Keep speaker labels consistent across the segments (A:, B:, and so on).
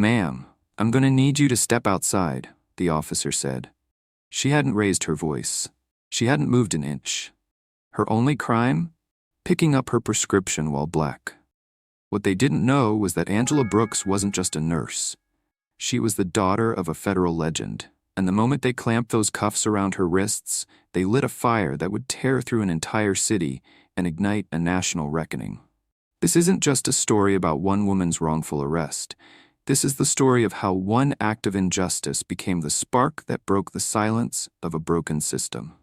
A: "Ma'am, I'm gonna need you to step outside," the officer said. She hadn't raised her voice. She hadn't moved an inch. Her only crime? Picking up her prescription while black. What they didn't know was that Angela Brooks wasn't just a nurse. She was the daughter of a federal legend, and the moment they clamped those cuffs around her wrists, they lit a fire that would tear through an entire city and ignite a national reckoning. This isn't just a story about one woman's wrongful arrest. This is the story of how one act of injustice became the spark that broke the silence of a broken system.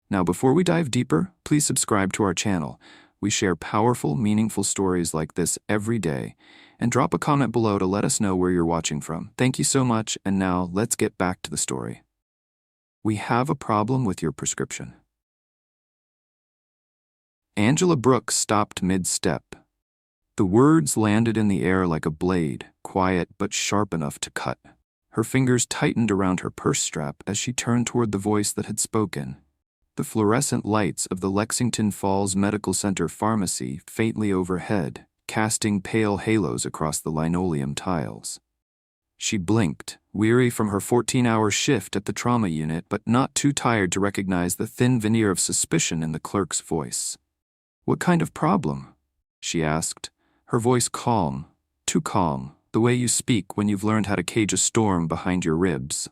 A: Now, before we dive deeper, please subscribe to our channel. We share powerful, meaningful stories like this every day. And drop a comment below to let us know where you're watching from. Thank you so much, and now let's get back to the story. We have a problem with your prescription. Angela Brooks stopped mid-step. The words landed in the air like a blade, quiet but sharp enough to cut. Her fingers tightened around her purse strap as she turned toward the voice that had spoken. The fluorescent lights of the Lexington Falls Medical Center pharmacy faintly overhead, casting pale halos across the linoleum tiles. She blinked, weary from her 14-hour shift at the trauma unit, but not too tired to recognize the thin veneer of suspicion in the clerk's voice. "What kind of problem?" she asked, her voice calm, too calm, the way you speak when you've learned how to cage a storm behind your ribs.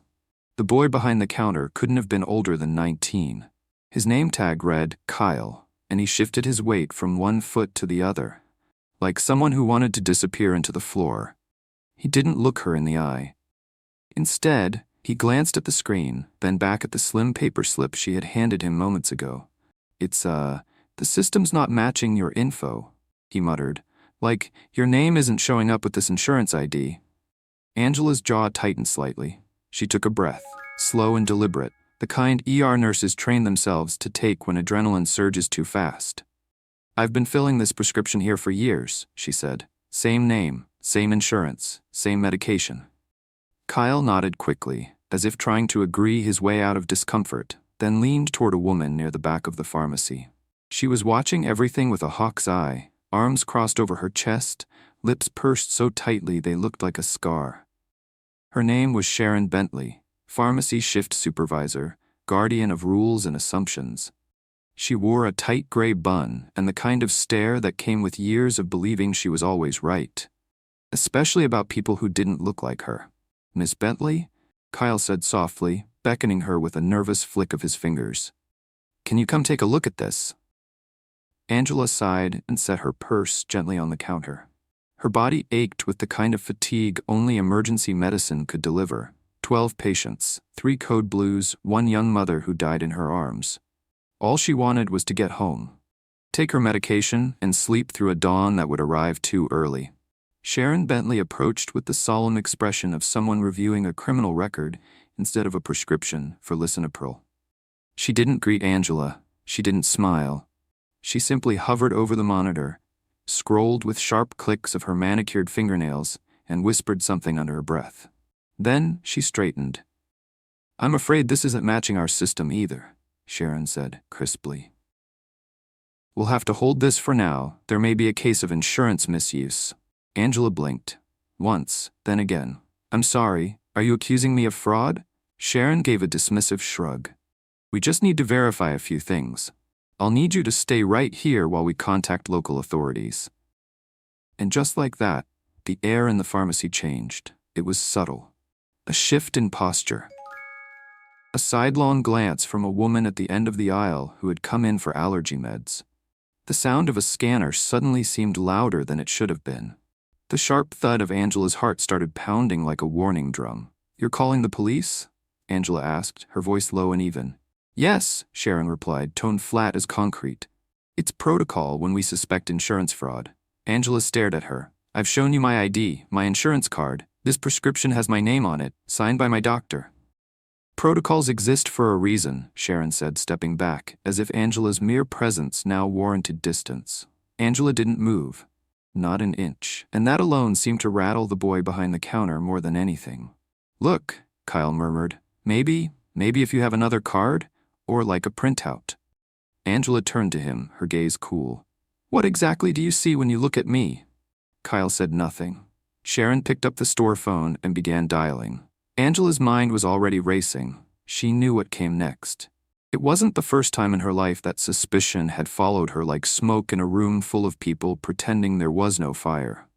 A: The boy behind the counter couldn't have been older than 19. His name tag read Kyle, and he shifted his weight from one foot to the other, like someone who wanted to disappear into the floor. He didn't look her in the eye. Instead, he glanced at the screen, then back at the slim paper slip she had handed him moments ago. The system's not matching your info," he muttered. "Like, your name isn't showing up with this insurance ID." Angela's jaw tightened slightly. She took a breath, slow and deliberate, the kind ER nurses train themselves to take when adrenaline surges too fast. "I've been filling this prescription here for years," she said. "Same name, same insurance, same medication." Kyle nodded quickly, as if trying to agree his way out of discomfort, then leaned toward a woman near the back of the pharmacy. She was watching everything with a hawk's eye, arms crossed over her chest, lips pursed so tightly they looked like a scar. Her name was Sharon Bentley, pharmacy shift supervisor, guardian of rules and assumptions. She wore a tight gray bun and the kind of stare that came with years of believing she was always right, especially about people who didn't look like her. "Miss Bentley?" Kyle said softly, beckoning her with a nervous flick of his fingers. "Can you come take a look at this?" Angela sighed and set her purse gently on the counter. Her body ached with the kind of fatigue only emergency medicine could deliver. 12 patients, 3 code blues, 1 young mother who died in her arms. All she wanted was to get home, take her medication, and sleep through a dawn that would arrive too early. Sharon Bentley approached with the solemn expression of someone reviewing a criminal record instead of a prescription for lisinopril. She didn't greet Angela. She didn't smile. She simply hovered over the monitor, scrolled with sharp clicks of her manicured fingernails, and whispered something under her breath. Then she straightened. "I'm afraid this isn't matching our system either," Sharon said crisply. "We'll have to hold this for now. There may be a case of insurance misuse." Angela blinked. Once, then again. "I'm sorry, are you accusing me of fraud?" Sharon gave a dismissive shrug. "We just need to verify a few things. I'll need you to stay right here while we contact local authorities." And just like that, the air in the pharmacy changed. It was subtle. A shift in posture. A sidelong glance from a woman at the end of the aisle who had come in for allergy meds. The sound of a scanner suddenly seemed louder than it should have been. The sharp thud of Angela's heart started pounding like a warning drum. "You're calling the police?" Angela asked, her voice low and even. "Yes," Sharon replied, tone flat as concrete. "It's protocol when we suspect insurance fraud." Angela stared at her. "I've shown you my ID, my insurance card. This prescription has my name on it, signed by my doctor." "Protocols exist for a reason," Sharon said, stepping back, as if Angela's mere presence now warranted distance. Angela didn't move. Not an inch. And that alone seemed to rattle the boy behind the counter more than anything. "Look," Kyle murmured. Maybe if you have another card? Or like a printout." Angela turned to him, her gaze cool. "What exactly do you see when you look at me?" Kyle said nothing. Sharon picked up the store phone and began dialing. Angela's mind was already racing. She knew what came next. It wasn't the first time in her life that suspicion had followed her like smoke in a room full of people pretending there was no fire.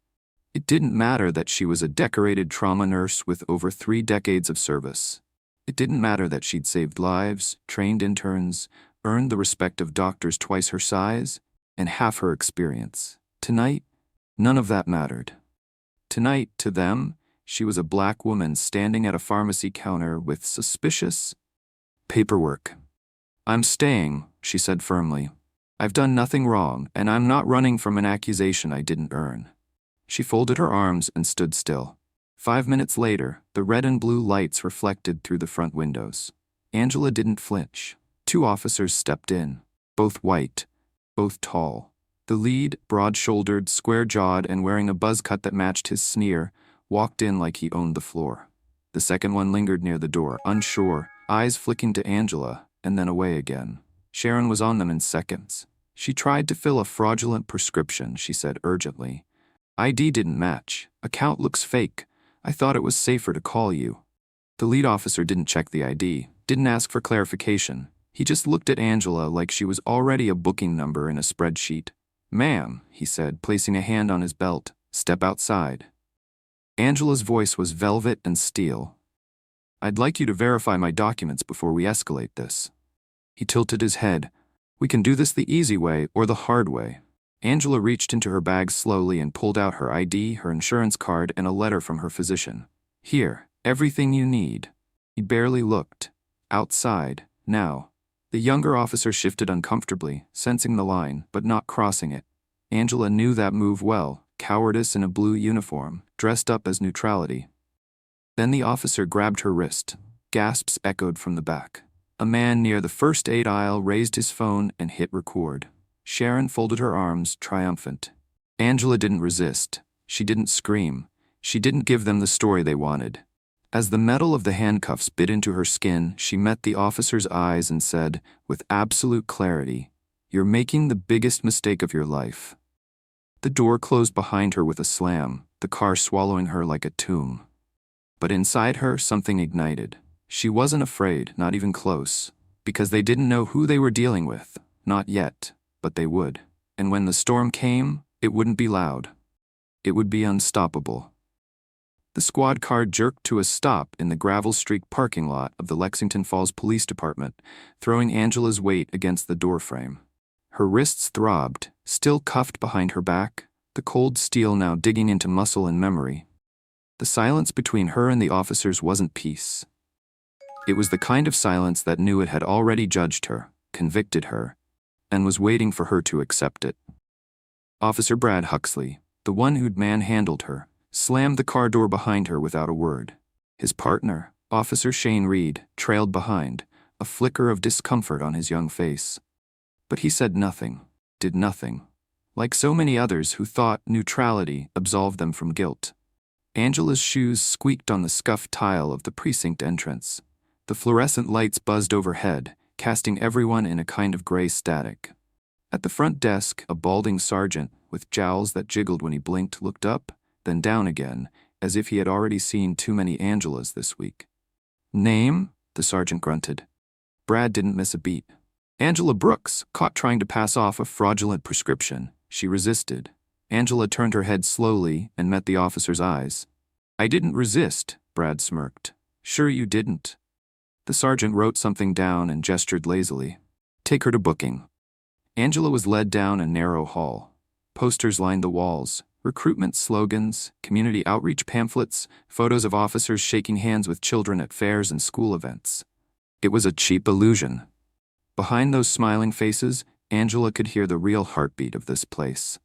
A: It didn't matter that she was a decorated trauma nurse with over 3 decades of service. It didn't matter that she'd saved lives, trained interns, earned the respect of doctors twice her size, and half her experience. Tonight, none of that mattered. Tonight, to them, she was a black woman standing at a pharmacy counter with suspicious paperwork. "I'm staying," she said firmly. "I've done nothing wrong, and I'm not running from an accusation I didn't earn." She folded her arms and stood still. 5 minutes later, the red and blue lights reflected through the front windows. Angela didn't flinch. 2 officers stepped in, both white, both tall. The lead, broad-shouldered, square-jawed, and wearing a buzz cut that matched his sneer, walked in like he owned the floor. The second one lingered near the door, unsure, eyes flicking to Angela, and then away again. Sharon was on them in seconds. She tried to fill a fraudulent prescription, she said urgently. "ID didn't match. Account looks fake. I thought it was safer to call you." The lead officer didn't check the ID, didn't ask for clarification. He just looked at Angela like she was already a booking number in a spreadsheet. "Ma'am," he said, placing a hand on his belt, "step outside." Angela's voice was velvet and steel. "I'd like you to verify my documents before we escalate this." He tilted his head. "We can do this the easy way or the hard way." Angela reached into her bag slowly and pulled out her ID, her insurance card, and a letter from her physician. "Here, everything you need." He barely looked. Outside, now. The younger officer shifted uncomfortably, sensing the line, but not crossing it. Angela knew that move well, cowardice in a blue uniform, dressed up as neutrality. Then the officer grabbed her wrist. Gasps echoed from the back. A man near the first aid aisle raised his phone and hit record. Sharon folded her arms, triumphant. Angela didn't resist. She didn't scream. She didn't give them the story they wanted. As the metal of the handcuffs bit into her skin, she met the officer's eyes and said, with absolute clarity, "You're making the biggest mistake of your life." The door closed behind her with a slam, the car swallowing her like a tomb. But inside her, something ignited. She wasn't afraid, not even close, because they didn't know who they were dealing with. Not yet, but they would. And when the storm came, it wouldn't be loud. It would be unstoppable. The squad car jerked to a stop in the gravel-streaked parking lot of the Lexington Falls Police Department, throwing Angela's weight against the doorframe. Her wrists throbbed, still cuffed behind her back, the cold steel now digging into muscle and memory. The silence between her and the officers wasn't peace. It was the kind of silence that knew it had already judged her, convicted her, and was waiting for her to accept it. Officer Brad Huxley, the one who'd manhandled her, slammed the car door behind her without a word. His partner, Officer Shane Reed, trailed behind, a flicker of discomfort on his young face. But he said nothing, did nothing, like so many others who thought neutrality absolved them from guilt. Angela's shoes squeaked on the scuffed tile of the precinct entrance. The fluorescent lights buzzed overhead, casting everyone in a kind of gray static. At the front desk, a balding sergeant, with jowls that jiggled when he blinked, looked up, then down again, as if he had already seen too many Angelas this week. "Name?" the sergeant grunted. Brad didn't miss a beat. "Angela Brooks, caught trying to pass off a fraudulent prescription." She resisted. Angela turned her head slowly and met the officer's eyes. "I didn't resist," Brad smirked. "Sure you didn't." The sergeant wrote something down and gestured lazily. "Take her to booking." Angela was led down a narrow hall. Posters lined the walls. Recruitment slogans, community outreach pamphlets, photos of officers shaking hands with children at fairs and school events. It was a cheap illusion. Behind those smiling faces, Angela could hear the real heartbeat of this place.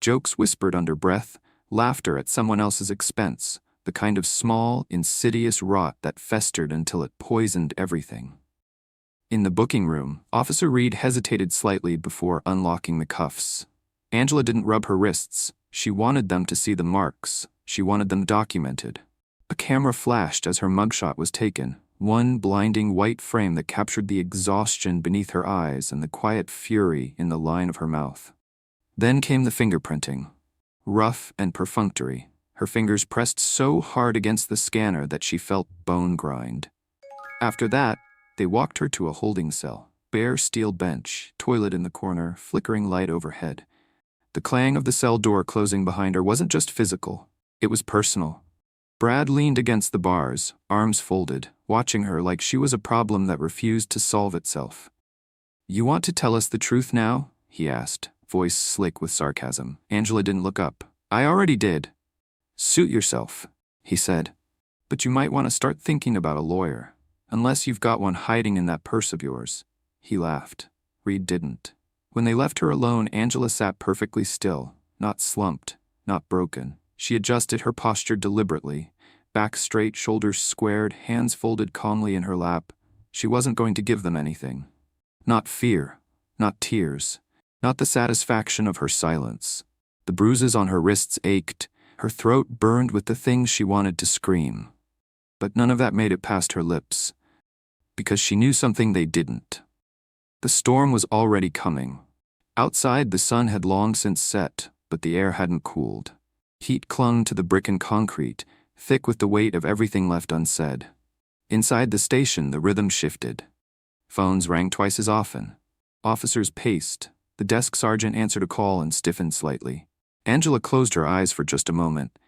A: Jokes whispered under breath, laughter at someone else's expense, the kind of small, insidious rot that festered until it poisoned everything. In the booking room, Officer Reed hesitated slightly before unlocking the cuffs. Angela didn't rub her wrists. She wanted them to see the marks. She wanted them documented. A camera flashed as her mugshot was taken, one blinding white frame that captured the exhaustion beneath her eyes and the quiet fury in the line of her mouth. Then came the fingerprinting. Rough and perfunctory. Her fingers pressed so hard against the scanner that she felt bone grind. After that, they walked her to a holding cell. Bare steel bench, toilet in the corner, flickering light overhead. The clang of the cell door closing behind her wasn't just physical, it was personal. Brad leaned against the bars, arms folded, watching her like she was a problem that refused to solve itself. "You want to tell us the truth now?" he asked, voice slick with sarcasm. Angela didn't look up. "I already did." "Suit yourself," he said. "But you might want to start thinking about a lawyer, unless you've got one hiding in that purse of yours." He laughed. Reed didn't. When they left her alone, Angela sat perfectly still, not slumped, not broken. She adjusted her posture deliberately, back straight, shoulders squared, hands folded calmly in her lap. She wasn't going to give them anything. Not fear, not tears, not the satisfaction of her silence. The bruises on her wrists ached, her throat burned with the things she wanted to scream. But none of that made it past her lips, because she knew something they didn't. The storm was already coming. Outside, the sun had long since set, but the air hadn't cooled. Heat clung to the brick and concrete, thick with the weight of everything left unsaid. Inside the station, the rhythm shifted. Phones rang twice as often. Officers paced. The desk sergeant answered a call and stiffened slightly. Angela closed her eyes for just a moment.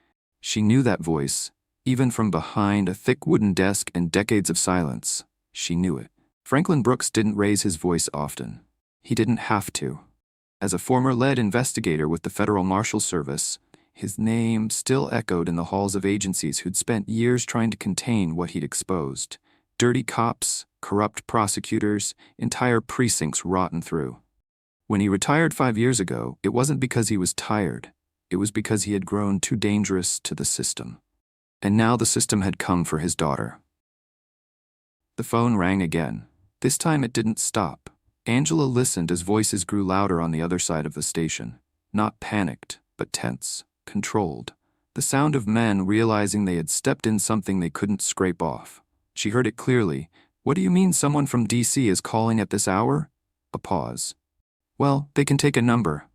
A: She knew that voice, even from behind a thick wooden desk and decades of silence. She knew it. Franklin Brooks didn't raise his voice often. He didn't have to. As a former lead investigator with the Federal Marshal Service, his name still echoed in the halls of agencies who'd spent years trying to contain what he'd exposed. Dirty cops, corrupt prosecutors, entire precincts rotten through. When he retired 5 years ago, it wasn't because he was tired. It was because he had grown too dangerous to the system. And now the system had come for his daughter. The phone rang again. This time it didn't stop. Angela listened as voices grew louder on the other side of the station. Not panicked, but tense, controlled. The sound of men realizing they had stepped in something they couldn't scrape off. She heard it clearly. "What do you mean someone from D.C. is calling at this hour?" A pause. "Well, they can take a number."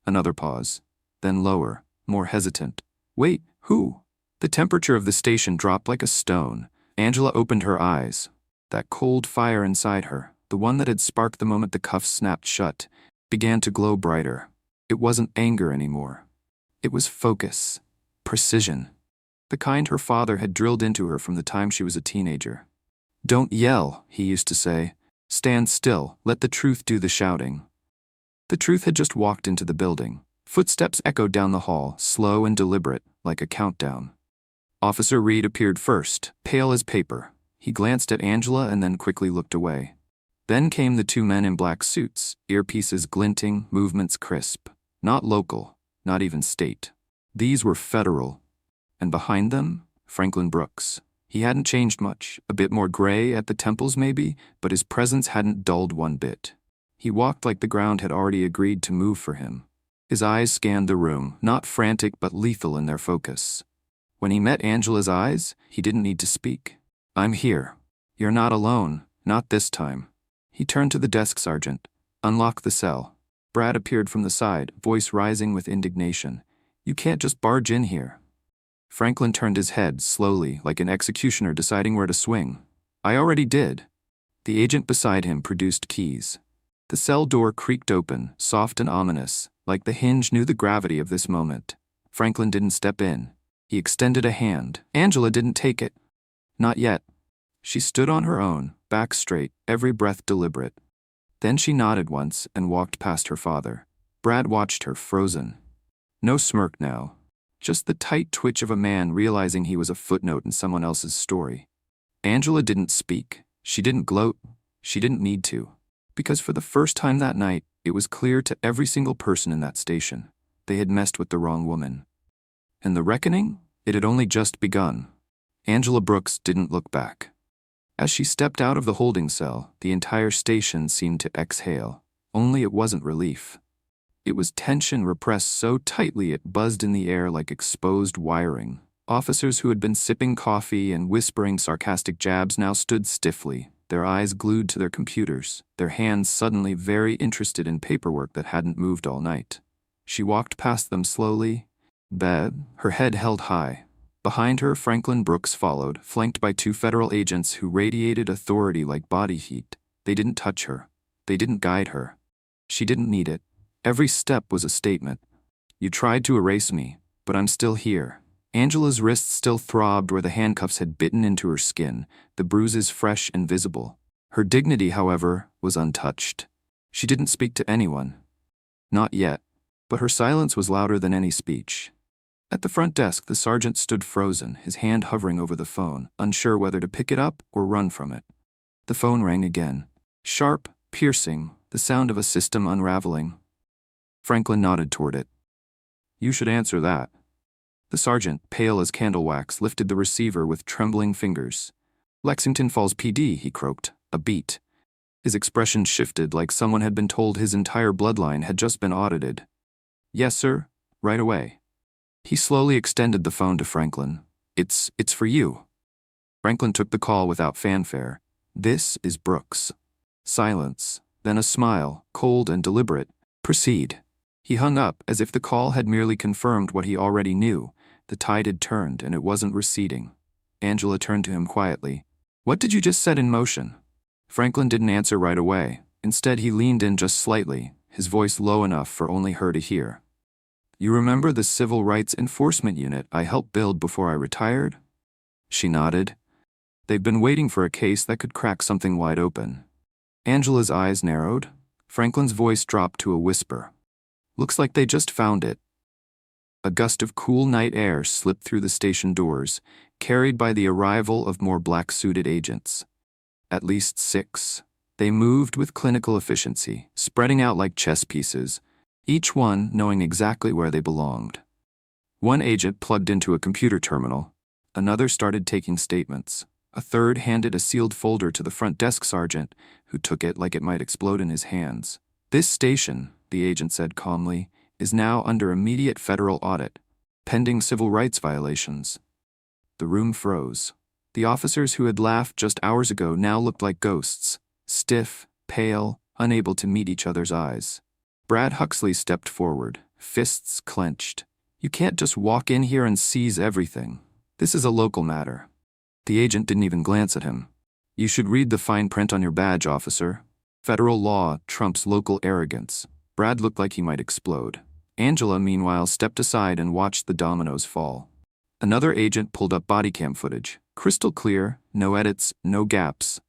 A: Another pause. Then lower, more hesitant. "Wait, who?" The temperature of the station dropped like a stone. Angela opened her eyes. That cold fire inside her, the one that had sparked the moment the cuffs snapped shut, began to glow brighter. It wasn't anger anymore. It was focus, precision, the kind her father had drilled into her from the time she was a teenager. "Don't yell," he used to say. "Stand still, let the truth do the shouting." The truth had just walked into the building. Footsteps echoed down the hall, slow and deliberate, like a countdown. Officer Reed appeared first, pale as paper. He glanced at Angela and then quickly looked away. Then came the two men in black suits, earpieces glinting, movements crisp. Not local, not even state. These were federal. And behind them, Franklin Brooks. He hadn't changed much, a bit more gray at the temples maybe, but his presence hadn't dulled one bit. He walked like the ground had already agreed to move for him. His eyes scanned the room, not frantic but lethal in their focus. When he met Angela's eyes, he didn't need to speak. "I'm here. You're not alone, not this time." He turned to the desk sergeant. "Unlock the cell." Brad appeared from the side, voice rising with indignation. "You can't just barge in here." Franklin turned his head slowly, like an executioner deciding where to swing. "I already did." The agent beside him produced keys. The cell door creaked open, soft and ominous, like the hinge knew the gravity of this moment. Franklin didn't step in. He extended a hand. Angela didn't take it. Not yet. She stood on her own, back straight, every breath deliberate. Then she nodded once and walked past her father. Brad watched her, frozen. No smirk now. Just the tight twitch of a man realizing he was a footnote in someone else's story. Angela didn't speak. She didn't gloat. She didn't need to. Because for the first time that night, it was clear to every single person in that station. They had messed with the wrong woman. And the reckoning? It had only just begun. Angela Brooks didn't look back. As she stepped out of the holding cell, the entire station seemed to exhale. Only it wasn't relief. It was tension repressed so tightly it buzzed in the air like exposed wiring. Officers who had been sipping coffee and whispering sarcastic jabs now stood stiffly, their eyes glued to their computers, their hands suddenly very interested in paperwork that hadn't moved all night. She walked past them slowly, Bed, her head held high. Behind her, Franklin Brooks followed, flanked by 2 federal agents who radiated authority like body heat. They didn't touch her. They didn't guide her. She didn't need it. Every step was a statement. You tried to erase me, but I'm still here. Angela's wrists still throbbed where the handcuffs had bitten into her skin, the bruises fresh and visible. Her dignity, however, was untouched. She didn't speak to anyone. Not yet, but her silence was louder than any speech. At the front desk, the sergeant stood frozen, his hand hovering over the phone, unsure whether to pick it up or run from it. The phone rang again. Sharp, piercing, the sound of a system unraveling. Franklin nodded toward it. You should answer that. The sergeant, pale as candle wax, lifted the receiver with trembling fingers. Lexington Falls PD, he croaked, a beat. His expression shifted like someone had been told his entire bloodline had just been audited. Yes, sir, right away. He slowly extended the phone to Franklin. It's for you. Franklin took the call without fanfare. This is Brooks. Silence, then a smile, cold and deliberate. Proceed. He hung up as if the call had merely confirmed what he already knew. The tide had turned and it wasn't receding. Angela turned to him quietly. What did you just set in motion? Franklin didn't answer right away. Instead, he leaned in just slightly, his voice low enough for only her to hear. You remember the Civil Rights Enforcement Unit I helped build before I retired? She nodded. They've been waiting for a case that could crack something wide open. Angela's eyes narrowed. Franklin's voice dropped to a whisper. Looks like they just found it. A gust of cool night air slipped through the station doors, carried by the arrival of more black-suited agents. At least 6. They moved with clinical efficiency, spreading out like chess pieces, each one knowing exactly where they belonged. One agent plugged into a computer terminal. Another started taking statements. A third handed a sealed folder to the front desk sergeant, who took it like it might explode in his hands. This station, the agent said calmly, is now under immediate federal audit, pending civil rights violations. The room froze. The officers who had laughed just hours ago now looked like ghosts, stiff, pale, unable to meet each other's eyes. Brad Huxley stepped forward, fists clenched. You can't just walk in here and seize everything. This is a local matter. The agent didn't even glance at him. You should read the fine print on your badge, officer. Federal law trumps local arrogance. Brad looked like he might explode. Angela, meanwhile, stepped aside and watched the dominoes fall. Another agent pulled up body cam footage. Crystal clear, no edits, no gaps.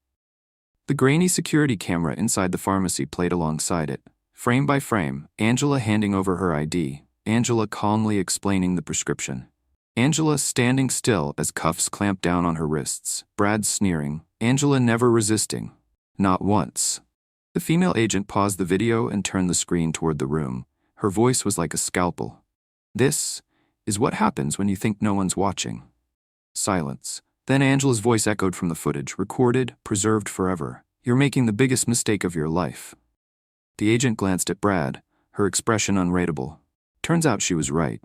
A: The grainy security camera inside the pharmacy played alongside it. Frame by frame, Angela handing over her ID, Angela calmly explaining the prescription. Angela standing still as cuffs clamped down on her wrists, Brad sneering, Angela never resisting. Not once. The female agent paused the video and turned the screen toward the room. Her voice was like a scalpel. This is what happens when you think no one's watching. Silence. Then Angela's voice echoed from the footage, recorded, preserved forever. You're making the biggest mistake of your life. The agent glanced at Brad, her expression unreadable. Turns out she was right.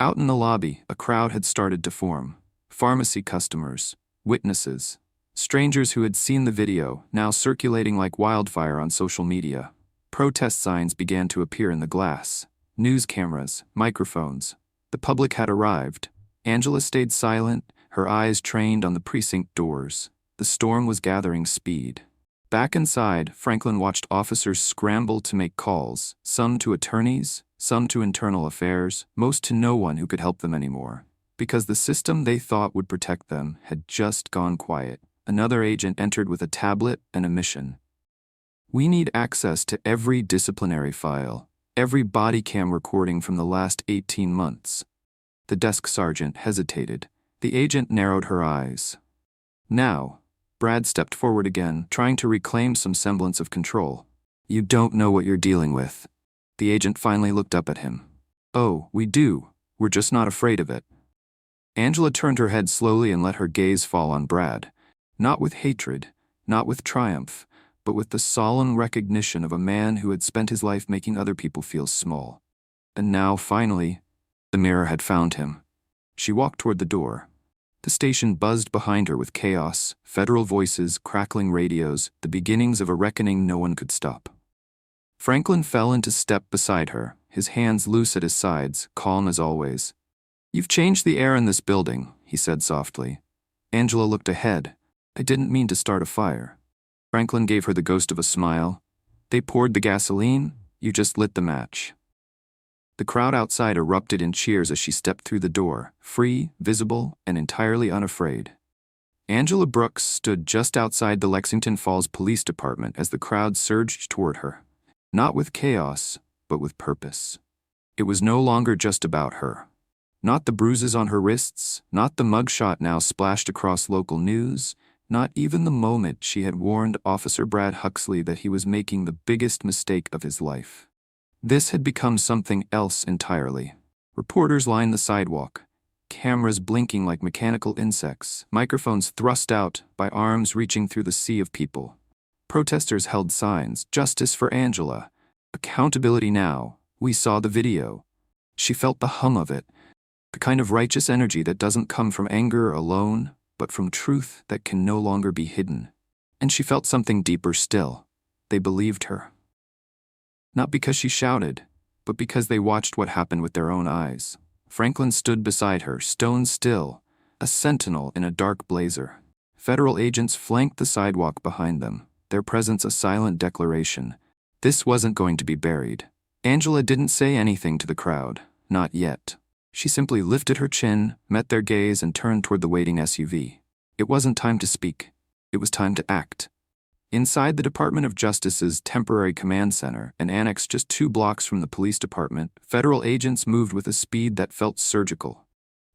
A: Out in the lobby, a crowd had started to form. Pharmacy customers, witnesses, strangers who had seen the video, now circulating like wildfire on social media. Protest signs began to appear in the glass. News cameras, microphones. The public had arrived. Angela stayed silent, her eyes trained on the precinct doors. The storm was gathering speed. Back inside, Franklin watched officers scramble to make calls, some to attorneys, some to internal affairs, most to no one who could help them anymore. Because the system they thought would protect them had just gone quiet. Another agent entered with a tablet and a mission. We need access to every disciplinary file, every body cam recording from the last 18 months. The desk sergeant hesitated. The agent narrowed her eyes. Now, Brad stepped forward again, trying to reclaim some semblance of control. You don't know what you're dealing with. The agent finally looked up at him. Oh, we do. We're just not afraid of it. Angela turned her head slowly and let her gaze fall on Brad. Not with hatred, not with triumph, but with the solemn recognition of a man who had spent his life making other people feel small. And now, finally, the mirror had found him. She walked toward the door. The station buzzed behind her with chaos, federal voices, crackling radios, the beginnings of a reckoning no one could stop. Franklin fell into step beside her, his hands loose at his sides, calm as always. "You've changed the air in this building," he said softly. Angela looked ahead. "I didn't mean to start a fire." Franklin gave her the ghost of a smile. "They poured the gasoline, you just lit the match." The crowd outside erupted in cheers as she stepped through the door, free, visible, and entirely unafraid. Angela Brooks stood just outside the Lexington Falls Police Department as the crowd surged toward her. Not with chaos, but with purpose. It was no longer just about her. Not the bruises on her wrists, not the mugshot now splashed across local news, not even the moment she had warned Officer Brad Huxley that he was making the biggest mistake of his life. This had become something else entirely. Reporters lined the sidewalk, cameras blinking like mechanical insects, microphones thrust out by arms reaching through the sea of people. Protesters held signs, "Justice for Angela," "Accountability now." We saw the video. She felt the hum of it, the kind of righteous energy that doesn't come from anger alone, but from truth that can no longer be hidden. And she felt something deeper still. They believed her. Not because she shouted, but because they watched what happened with their own eyes. Franklin stood beside her, stone still, a sentinel in a dark blazer. Federal agents flanked the sidewalk behind them, their presence a silent declaration. This wasn't going to be buried. Angela didn't say anything to the crowd, not yet. She simply lifted her chin, met their gaze, and turned toward the waiting SUV. It wasn't time to speak. It was time to act. Inside the Department of Justice's temporary command center, an annex just 2 blocks from the police department, federal agents moved with a speed that felt surgical.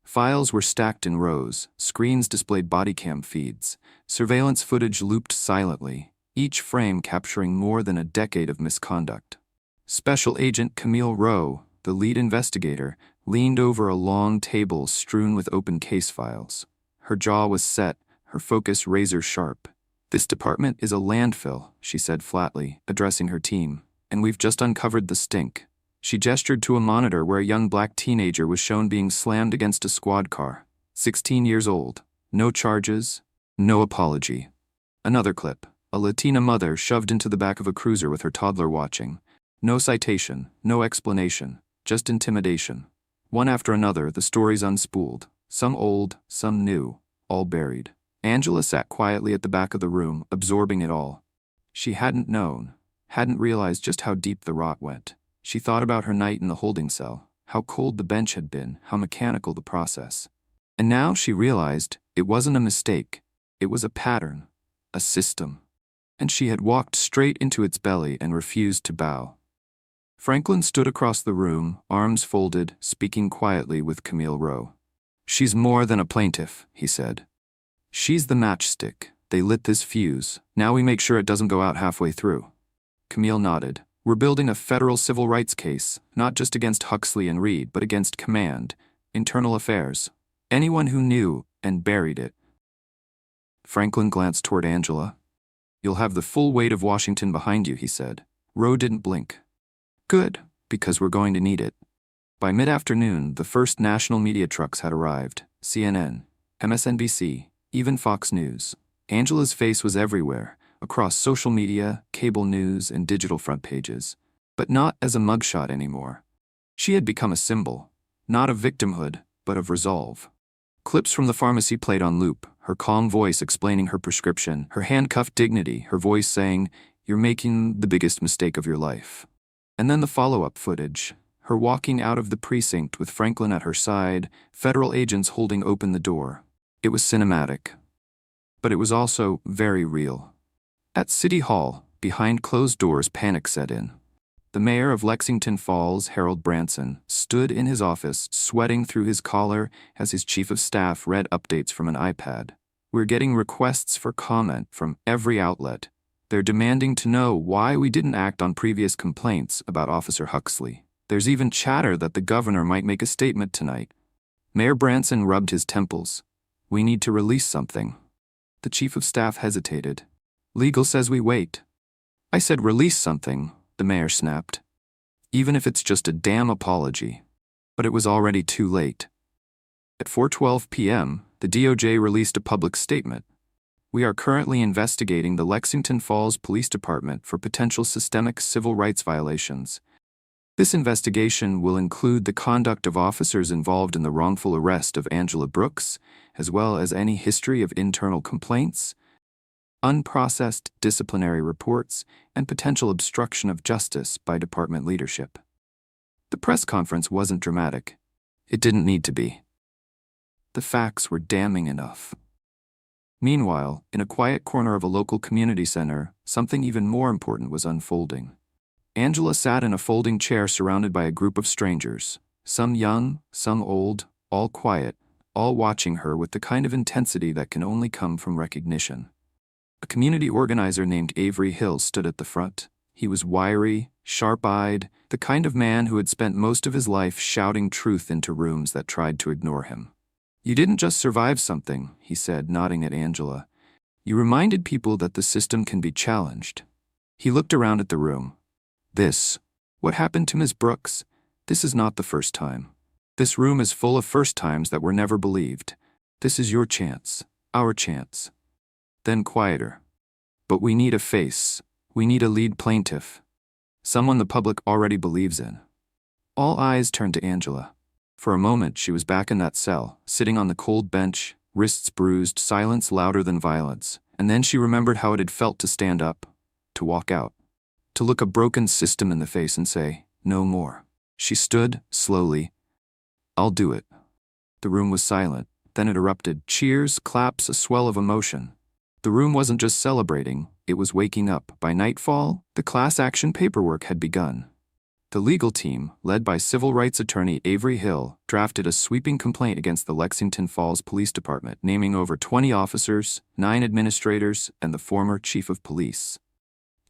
A: Files were stacked in rows, screens displayed body cam feeds, surveillance footage looped silently, each frame capturing more than a decade of misconduct. Special Agent Camille Rowe, the lead investigator, leaned over a long table strewn with open case files. Her jaw was set, her focus razor-sharp. "This department is a landfill," she said flatly, addressing her team, "and we've just uncovered the stink." She gestured to a monitor where a young black teenager was shown being slammed against a squad car. 16 years old. No charges, no apology. Another clip. A Latina mother shoved into the back of a cruiser with her toddler watching. No citation, no explanation, just intimidation. One after another, the stories unspooled. Some old, some new, all buried. Angela sat quietly at the back of the room, absorbing it all. She hadn't known, hadn't realized just how deep the rot went. She thought about her night in the holding cell, how cold the bench had been, how mechanical the process. And now she realized it wasn't a mistake. It was a pattern, a system. And she had walked straight into its belly and refused to bow. Franklin stood across the room, arms folded, speaking quietly with Camille Rowe. "She's more than a plaintiff," he said. "She's the matchstick. They lit this fuse. Now we make sure it doesn't go out halfway through." Camille nodded. "We're building a federal civil rights case, not just against Huxley and Reed, but against command, internal affairs, anyone who knew and buried it." Franklin glanced toward Angela. "You'll have the full weight of Washington behind you," he said. Rowe didn't blink. "Good, because we're going to need it." By mid-afternoon, the first national media trucks had arrived. CNN, MSNBC, even Fox News. Angela's face was everywhere, across social media, cable news, and digital front pages. But not as a mugshot anymore. She had become a symbol, not of victimhood, but of resolve. Clips from the pharmacy played on loop, her calm voice explaining her prescription, her handcuffed dignity, her voice saying, "You're making the biggest mistake of your life." And then the follow-up footage, her walking out of the precinct with Franklin at her side, federal agents holding open the door. It was cinematic. But it was also very real. At City Hall, behind closed doors, panic set in. The mayor of Lexington Falls, Harold Branson, stood in his office, sweating through his collar as his chief of staff read updates from an iPad. "We're getting requests for comment from every outlet. They're demanding to know why we didn't act on previous complaints about Officer Huxley. There's even chatter that the governor might make a statement tonight." Mayor Branson rubbed his temples. "We need to release something." The chief of staff hesitated. "Legal says we wait." "I said release something," the mayor snapped. "Even if it's just a damn apology." But it was already too late. At 4:12 p.m., the DOJ released a public statement. "We are currently investigating the Lexington Falls Police Department for potential systemic civil rights violations. This investigation will include the conduct of officers involved in the wrongful arrest of Angela Brooks, as well as any history of internal complaints, unprocessed disciplinary reports, and potential obstruction of justice by department leadership. The press conference wasn't dramatic. It didn't need to be. The facts were damning enough. Meanwhile, in a quiet corner of a local community center, something even more important was unfolding. Angela sat in a folding chair surrounded by a group of strangers, some young, some old, all quiet, all watching her with the kind of intensity that can only come from recognition. A community organizer named Avery Hill stood at the front. He was wiry, sharp-eyed, the kind of man who had spent most of his life shouting truth into rooms that tried to ignore him. "You didn't just survive something," he said, nodding at Angela. "You reminded people that the system can be challenged." He looked around at the room. What happened to Ms. Brooks? This is not the first time. This room is full of first times that were never believed. This is your chance, our chance. Then quieter. "But we need a face. We need a lead plaintiff. Someone the public already believes in." All eyes turned to Angela. For a moment, she was back in that cell, sitting on the cold bench, wrists bruised, silence louder than violence. And then she remembered how it had felt to stand up, to walk out, to look a broken system in the face and say, "No more." She stood, slowly. "I'll do it." The room was silent. Then it erupted. Cheers, claps, a swell of emotion. The room wasn't just celebrating, it was waking up. By nightfall, the class action paperwork had begun. The legal team, led by civil rights attorney Avery Hill, drafted a sweeping complaint against the Lexington Falls Police Department, naming over 20 officers, 9 administrators, and the former chief of police.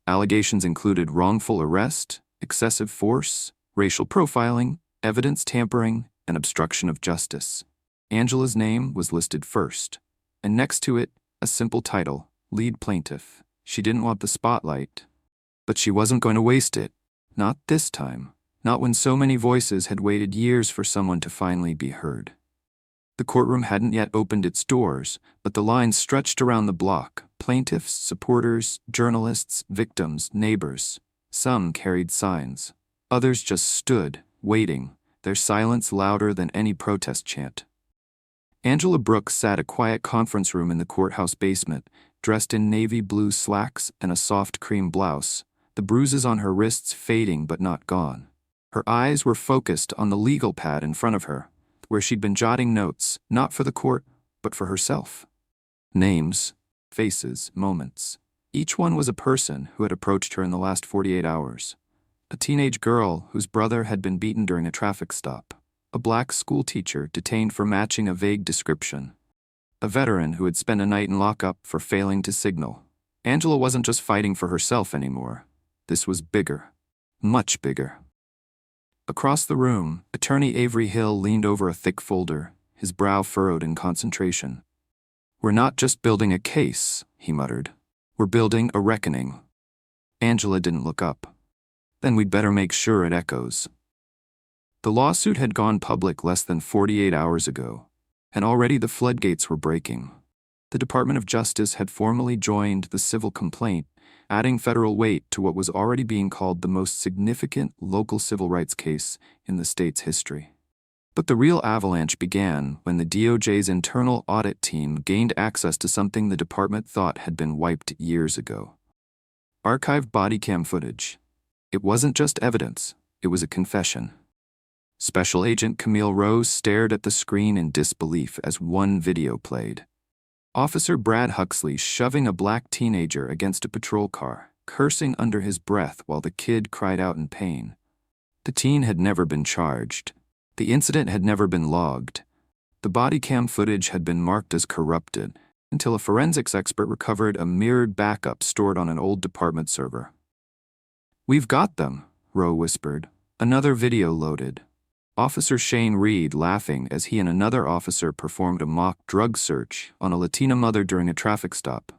A: Allegations included wrongful arrest, excessive force, racial profiling, evidence tampering, and obstruction of justice. Angela's name was listed first, and next to it, a simple title, lead plaintiff. She didn't want the spotlight, but she wasn't going to waste it. Not this time. Not when so many voices had waited years for someone to finally be heard. The courtroom hadn't yet opened its doors, but the lines stretched around the block. Plaintiffs, supporters, journalists, victims, neighbors. Some carried signs. Others just stood, waiting, their silence louder than any protest chant. Angela Brooks sat a quiet conference room in the courthouse basement, dressed in navy blue slacks and a soft cream blouse, the bruises on her wrists fading but not gone. Her eyes were focused on the legal pad in front of her, where she'd been jotting notes, not for the court, but for herself. Names, faces, moments. Each one was a person who had approached her in the last 48 hours. A teenage girl whose brother had been beaten during a traffic stop. A black schoolteacher detained for matching a vague description. A veteran who had spent a night in lockup for failing to signal. Angela wasn't just fighting for herself anymore. This was bigger. Much bigger. Across the room, attorney Avery Hill leaned over a thick folder, his brow furrowed in concentration. "We're not just building a case," he muttered. "We're building a reckoning." Angela didn't look up. "Then we'd better make sure it echoes." The lawsuit had gone public less than 48 hours ago, and already the floodgates were breaking. The Department of Justice had formally joined the civil complaint, adding federal weight to what was already being called the most significant local civil rights case in the state's history. But the real avalanche began when the DOJ's internal audit team gained access to something the department thought had been wiped years ago. Archived body cam footage. It wasn't just evidence, it was a confession. Special Agent Camille Rose stared at the screen in disbelief as one video played. Officer Brad Huxley shoving a black teenager against a patrol car, cursing under his breath while the kid cried out in pain. The teen had never been charged. The incident had never been logged. The body cam footage had been marked as corrupted until a forensics expert recovered a mirrored backup stored on an old department server. "We've got them," Rowe whispered. Another video loaded. Officer Shane Reed laughing as he and another officer performed a mock drug search on a Latina mother during a traffic stop.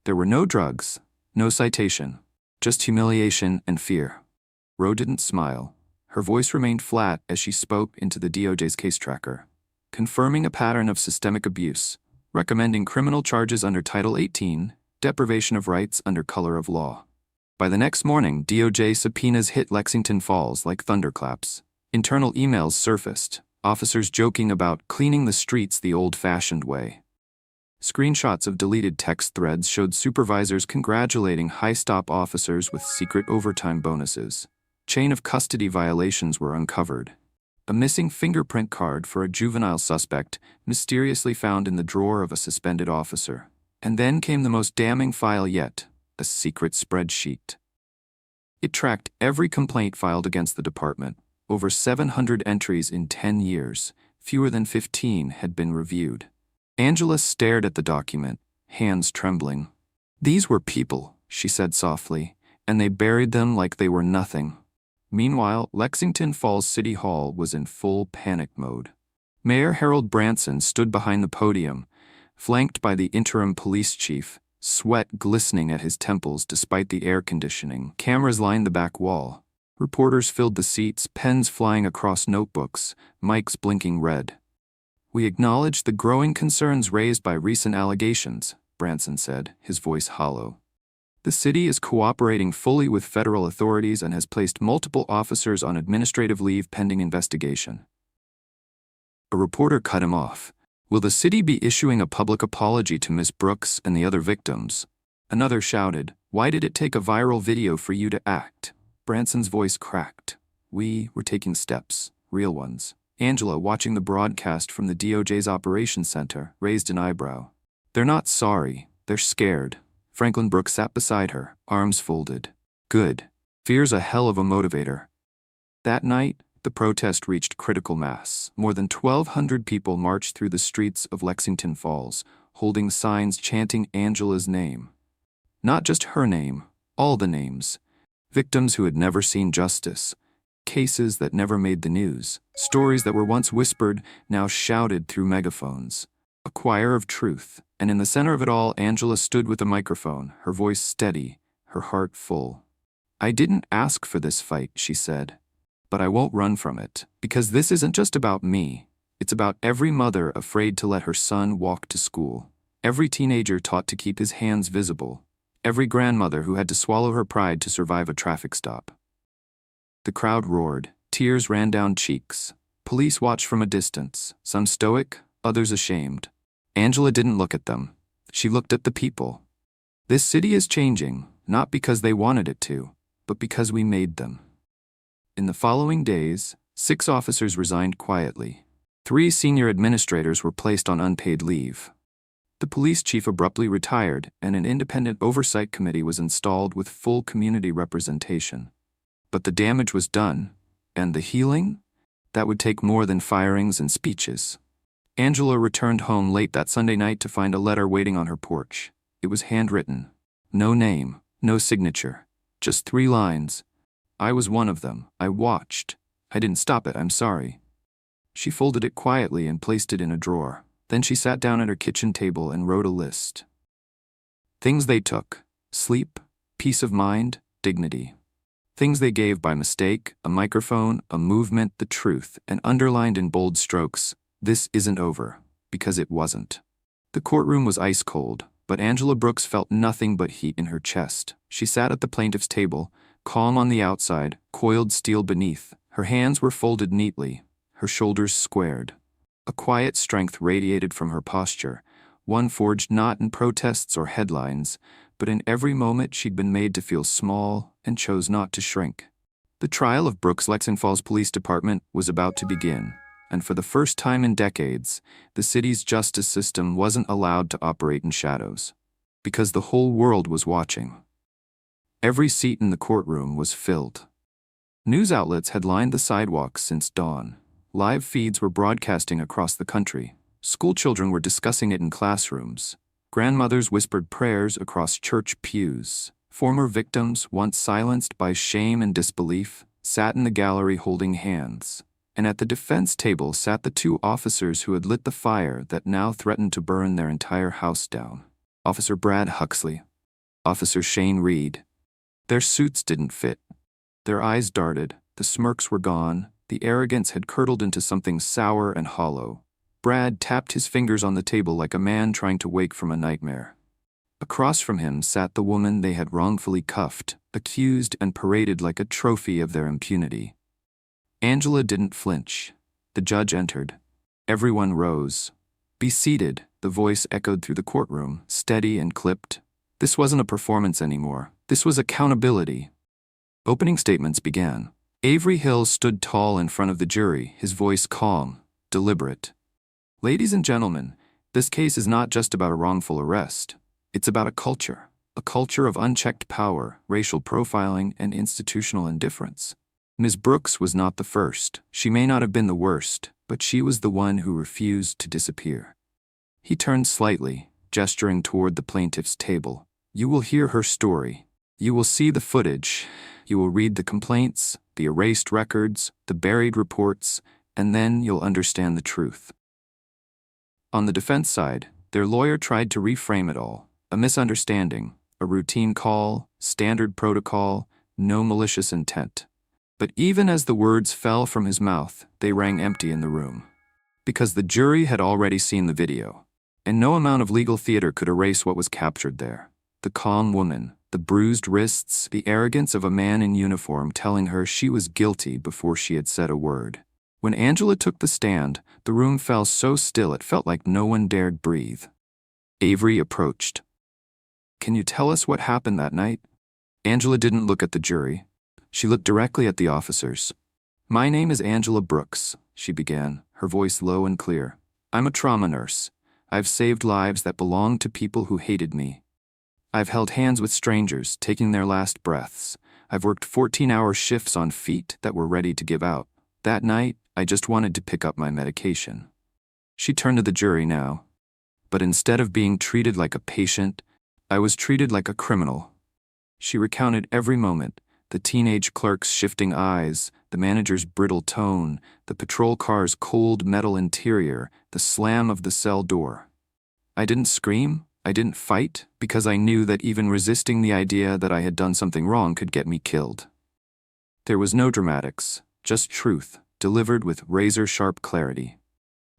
A: There were no drugs, no citation, just humiliation and fear. Rowe didn't smile. Her voice remained flat as she spoke into the DOJ's case tracker, confirming a pattern of systemic abuse, recommending criminal charges under Title 18, deprivation of rights under color of law. By the next morning, DOJ subpoenas hit Lexington Falls like thunderclaps. Internal emails surfaced, officers joking about cleaning the streets the old-fashioned way. Screenshots of deleted text threads showed supervisors congratulating high-stop officers with secret overtime bonuses. Chain of custody violations were uncovered. A missing fingerprint card for a juvenile suspect mysteriously found in the drawer of a suspended officer. And then came the most damning file yet, a secret spreadsheet. It tracked every complaint filed against the department. Over 700 entries in 10 years, fewer than 15 had been reviewed. Angela stared at the document, hands trembling. "These were people," she said softly, "and they buried them like they were nothing." Meanwhile, Lexington Falls City Hall was in full panic mode. Mayor Harold Branson stood behind the podium, flanked by the interim police chief, sweat glistening at his temples despite the air conditioning. Cameras lined the back wall. Reporters filled the seats, pens flying across notebooks, mics blinking red. "We acknowledge the growing concerns raised by recent allegations," Branson said, his voice hollow. "The city is cooperating fully with federal authorities and has placed multiple officers on administrative leave pending investigation." A reporter cut him off. "Will the city be issuing a public apology to Miss Brooks and the other victims?" Another shouted, "Why did it take a viral video for you to act?" Branson's voice cracked. "We're taking steps, real ones." Angela, watching the broadcast from the DOJ's operations center, raised an eyebrow. "They're not sorry, they're scared." Franklin Brooks sat beside her, arms folded. "Good. Fear's a hell of a motivator." That night, the protest reached critical mass. More than 1,200 people marched through the streets of Lexington Falls, holding signs chanting Angela's name. Not just her name, all the names. Victims who had never seen justice. Cases that never made the news. Stories that were once whispered, now shouted through megaphones. A choir of truth. And in the center of it all, Angela stood with a microphone, her voice steady, her heart full. "I didn't ask for this fight," she said. "But I won't run from it. Because this isn't just about me. It's about every mother afraid to let her son walk to school. Every teenager taught to keep his hands visible. Every grandmother who had to swallow her pride to survive a traffic stop." The crowd roared. Tears ran down cheeks. Police watched from a distance, some stoic, others ashamed. Angela didn't look at them. She looked at the people. This city is changing, not because they wanted it to, but because we made them. In the following days, 6 officers resigned quietly. 3 senior administrators were placed on unpaid leave. The police chief abruptly retired, and an independent oversight committee was installed with full community representation. But the damage was done, and the healing? That would take more than firings and speeches. Angela returned home late that Sunday night to find a letter waiting on her porch. It was handwritten. No name, no signature, just 3 lines. "I was one of them. I watched. I didn't stop it, I'm sorry." She folded it quietly and placed it in a drawer. Then she sat down at her kitchen table and wrote a list. Things they took: sleep, peace of mind, dignity. Things they gave by mistake: a microphone, a movement, the truth, and underlined in bold strokes, "This isn't over," because it wasn't. The courtroom was ice cold, but Angela Brooks felt nothing but heat in her chest. She sat at the plaintiff's table, calm on the outside, coiled steel beneath. Her hands were folded neatly, her shoulders squared. A quiet strength radiated from her posture, one forged not in protests or headlines, but in every moment she'd been made to feel small and chose not to shrink. The trial of Brooks' Lexington Falls Police Department was about to begin, and for the first time in decades, the city's justice system wasn't allowed to operate in shadows, because the whole world was watching. Every seat in the courtroom was filled. News outlets had lined the sidewalks since dawn. Live feeds were broadcasting across the country. Schoolchildren were discussing it in classrooms. Grandmothers whispered prayers across church pews. Former victims, once silenced by shame and disbelief, sat in the gallery holding hands. And at the defense table sat the 2 officers who had lit the fire that now threatened to burn their entire house down. Officer Brad Huxley, Officer Shane Reed. Their suits didn't fit. Their eyes darted, the smirks were gone, the arrogance had curdled into something sour and hollow. Brad tapped his fingers on the table like a man trying to wake from a nightmare. Across from him sat the woman they had wrongfully cuffed, accused and paraded like a trophy of their impunity. Angela didn't flinch. The judge entered. Everyone rose. "Be seated," the voice echoed through the courtroom, steady and clipped. This wasn't a performance anymore. This was accountability. Opening statements began. Avery Hill stood tall in front of the jury, his voice calm, deliberate. "Ladies and gentlemen, this case is not just about a wrongful arrest. It's about a culture of unchecked power, racial profiling, and institutional indifference. Ms. Brooks was not the first. She may not have been the worst, but she was the one who refused to disappear." He turned slightly, gesturing toward the plaintiff's table. "You will hear her story. You will see the footage. You will read the complaints, the erased records, the buried reports, and then you'll understand the truth." On the defense side, their lawyer tried to reframe it all. A misunderstanding, a routine call, standard protocol, no malicious intent. But even as the words fell from his mouth, they rang empty in the room. Because the jury had already seen the video, and no amount of legal theater could erase what was captured there. The calm woman, the bruised wrists, the arrogance of a man in uniform telling her she was guilty before she had said a word. When Angela took the stand, the room fell so still it felt like no one dared breathe. Avery approached. "Can you tell us what happened that night?" Angela didn't look at the jury. She looked directly at the officers. "My name is Angela Brooks," she began, her voice low and clear. "I'm a trauma nurse. I've saved lives that belonged to people who hated me. I've held hands with strangers, taking their last breaths. I've worked 14-hour shifts on feet that were ready to give out. That night, I just wanted to pick up my medication." She turned to the jury now. "But instead of being treated like a patient, I was treated like a criminal." She recounted every moment. The teenage clerk's shifting eyes, the manager's brittle tone, the patrol car's cold metal interior, the slam of the cell door. "I didn't scream, I didn't fight, because I knew that even resisting the idea that I had done something wrong could get me killed." There was no dramatics, just truth, delivered with razor-sharp clarity.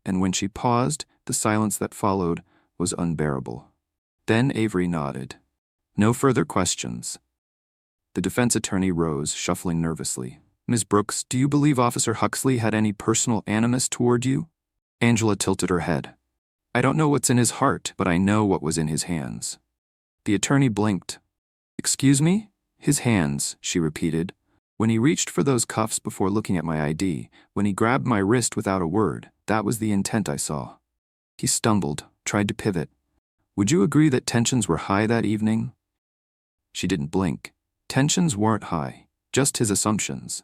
A: And when she paused, the silence that followed was unbearable. Then Avery nodded. "No further questions." The defense attorney rose, shuffling nervously. "Ms. Brooks, do you believe Officer Huxley had any personal animus toward you?" Angela tilted her head. "I don't know what's in his heart, but I know what was in his hands." The attorney blinked. "Excuse me?" "His hands," she repeated. "When he reached for those cuffs before looking at my ID, when he grabbed my wrist without a word, that was the intent I saw." He stumbled, tried to pivot. "Would you agree that tensions were high that evening?" She didn't blink. Tensions weren't high, just his assumptions.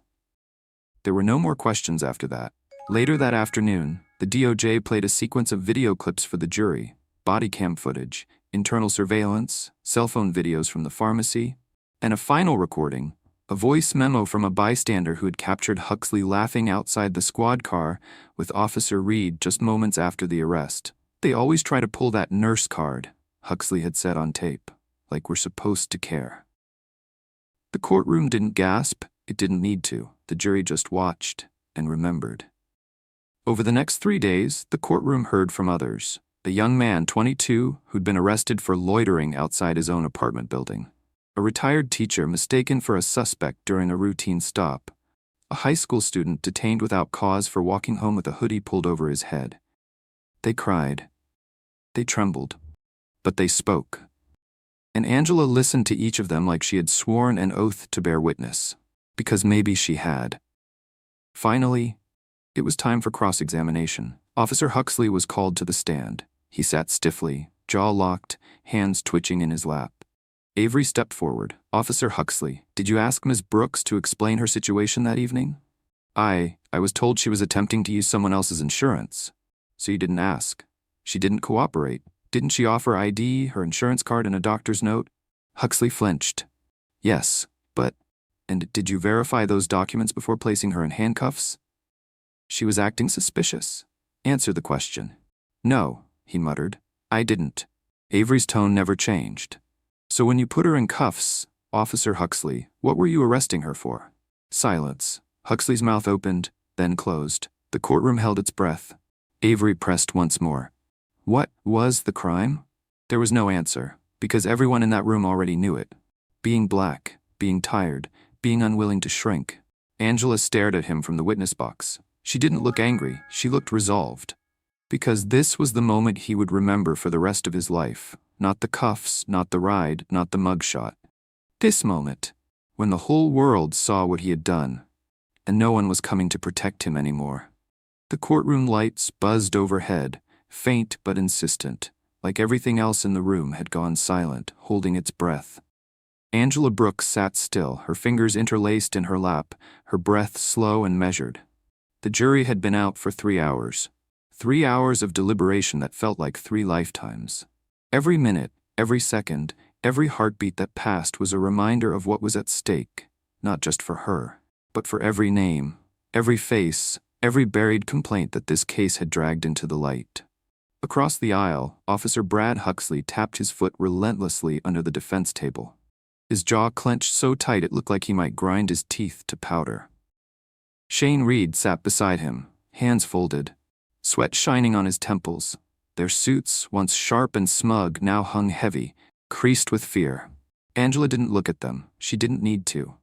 A: There were no more questions after that. Later that afternoon, the DOJ played a sequence of video clips for the jury, body cam footage, internal surveillance, cell phone videos from the pharmacy, and a final recording, a voice memo from a bystander who had captured Huxley laughing outside the squad car with Officer Reed just moments after the arrest. "They always try to pull that nurse card," Huxley had said on tape, "like we're supposed to care." The courtroom didn't gasp, it didn't need to. The jury just watched and remembered. Over the next 3 days, the courtroom heard from others. A young man, 22, who'd been arrested for loitering outside his own apartment building. A retired teacher mistaken for a suspect during a routine stop. A high school student detained without cause for walking home with a hoodie pulled over his head. They cried. They trembled. But they spoke. And Angela listened to each of them like she had sworn an oath to bear witness. Because maybe she had. Finally, it was time for cross-examination. Officer Huxley was called to the stand. He sat stiffly, jaw locked, hands twitching in his lap. Avery stepped forward. "Officer Huxley, did you ask Ms. Brooks to explain her situation that evening?" I was told she was attempting to use someone else's insurance." "So you didn't ask? She didn't cooperate? Didn't she offer ID, her insurance card, and a doctor's note?" Huxley flinched. "Yes, but... And did you verify those documents before placing her in handcuffs?" "She was acting suspicious. Answer the question." "No," he muttered. "I didn't." Avery's tone never changed. "So when you put her in cuffs, Officer Huxley, what were you arresting her for?" Silence. Huxley's mouth opened, then closed. The courtroom held its breath. Avery pressed once more. "What was the crime?" There was no answer, because everyone in that room already knew it. Being black, being tired, being unwilling to shrink. Angela stared at him from the witness box. She didn't look angry, she looked resolved. Because this was the moment he would remember for the rest of his life. Not the cuffs, not the ride, not the mugshot. This moment, when the whole world saw what he had done, and no one was coming to protect him anymore. The courtroom lights buzzed overhead, faint but insistent, like everything else in the room had gone silent, holding its breath. Angela Brooks sat still, her fingers interlaced in her lap, her breath slow and measured. The jury had been out for 3 hours. 3 hours of deliberation that felt like 3 lifetimes. Every minute, every second, every heartbeat that passed was a reminder of what was at stake, not just for her, but for every name, every face, every buried complaint that this case had dragged into the light. Across the aisle, Officer Brad Huxley tapped his foot relentlessly under the defense table. His jaw clenched so tight it looked like he might grind his teeth to powder. Shane Reed sat beside him, hands folded, sweat shining on his temples. Their suits, once sharp and smug, now hung heavy, creased with fear. Angela didn't look at them. She didn't need to.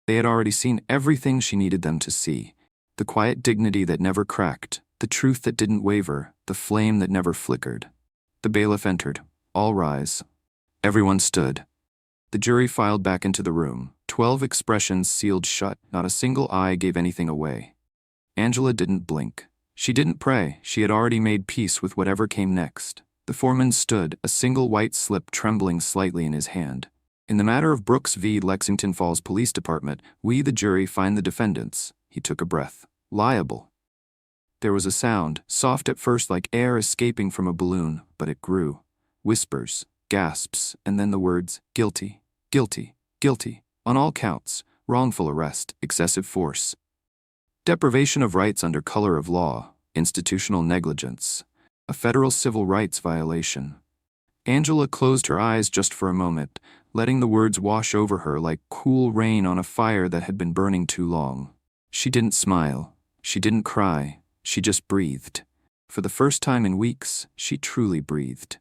A: They had already seen everything she needed them to see. The quiet dignity that never cracked, the truth that didn't waver, the flame that never flickered. The bailiff entered. All rise. Everyone stood. The jury filed back into the room, 12 expressions sealed shut, not a single eye gave anything away. Angela didn't blink. She didn't pray, she had already made peace with whatever came next. The foreman stood, a single white slip trembling slightly in his hand. In the matter of Brooks v. Lexington Falls Police Department, we, the jury, find the defendants, he took a breath, liable. There was a sound, soft at first like air escaping from a balloon, but it grew. Whispers, gasps, and then the words, guilty, guilty, guilty, on all counts, wrongful arrest, excessive force. Deprivation of rights under color of law, institutional negligence, a federal civil rights violation. Angela closed her eyes just for a moment, letting the words wash over her like cool rain on a fire that had been burning too long. She didn't smile. She didn't cry. She just breathed. For the first time in weeks, she truly breathed.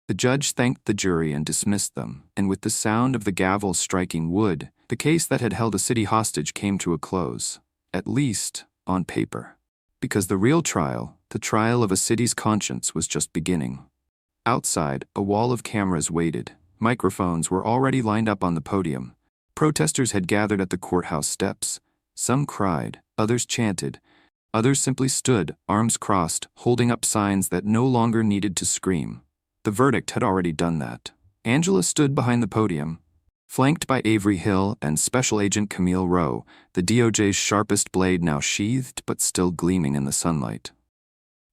A: The judge thanked the jury and dismissed them, and with the sound of the gavel striking wood, the case that had held a city hostage came to a close. At least, on paper. Because the real trial, the trial of a city's conscience, was just beginning. Outside, a wall of cameras waited. Microphones were already lined up on the podium. Protesters had gathered at the courthouse steps. Some cried, others chanted, others simply stood, arms crossed, holding up signs that no longer needed to scream. The verdict had already done that. Angela stood behind the podium, flanked by Avery Hill and Special Agent Camille Rowe, the DOJ's sharpest blade now sheathed but still gleaming in the sunlight.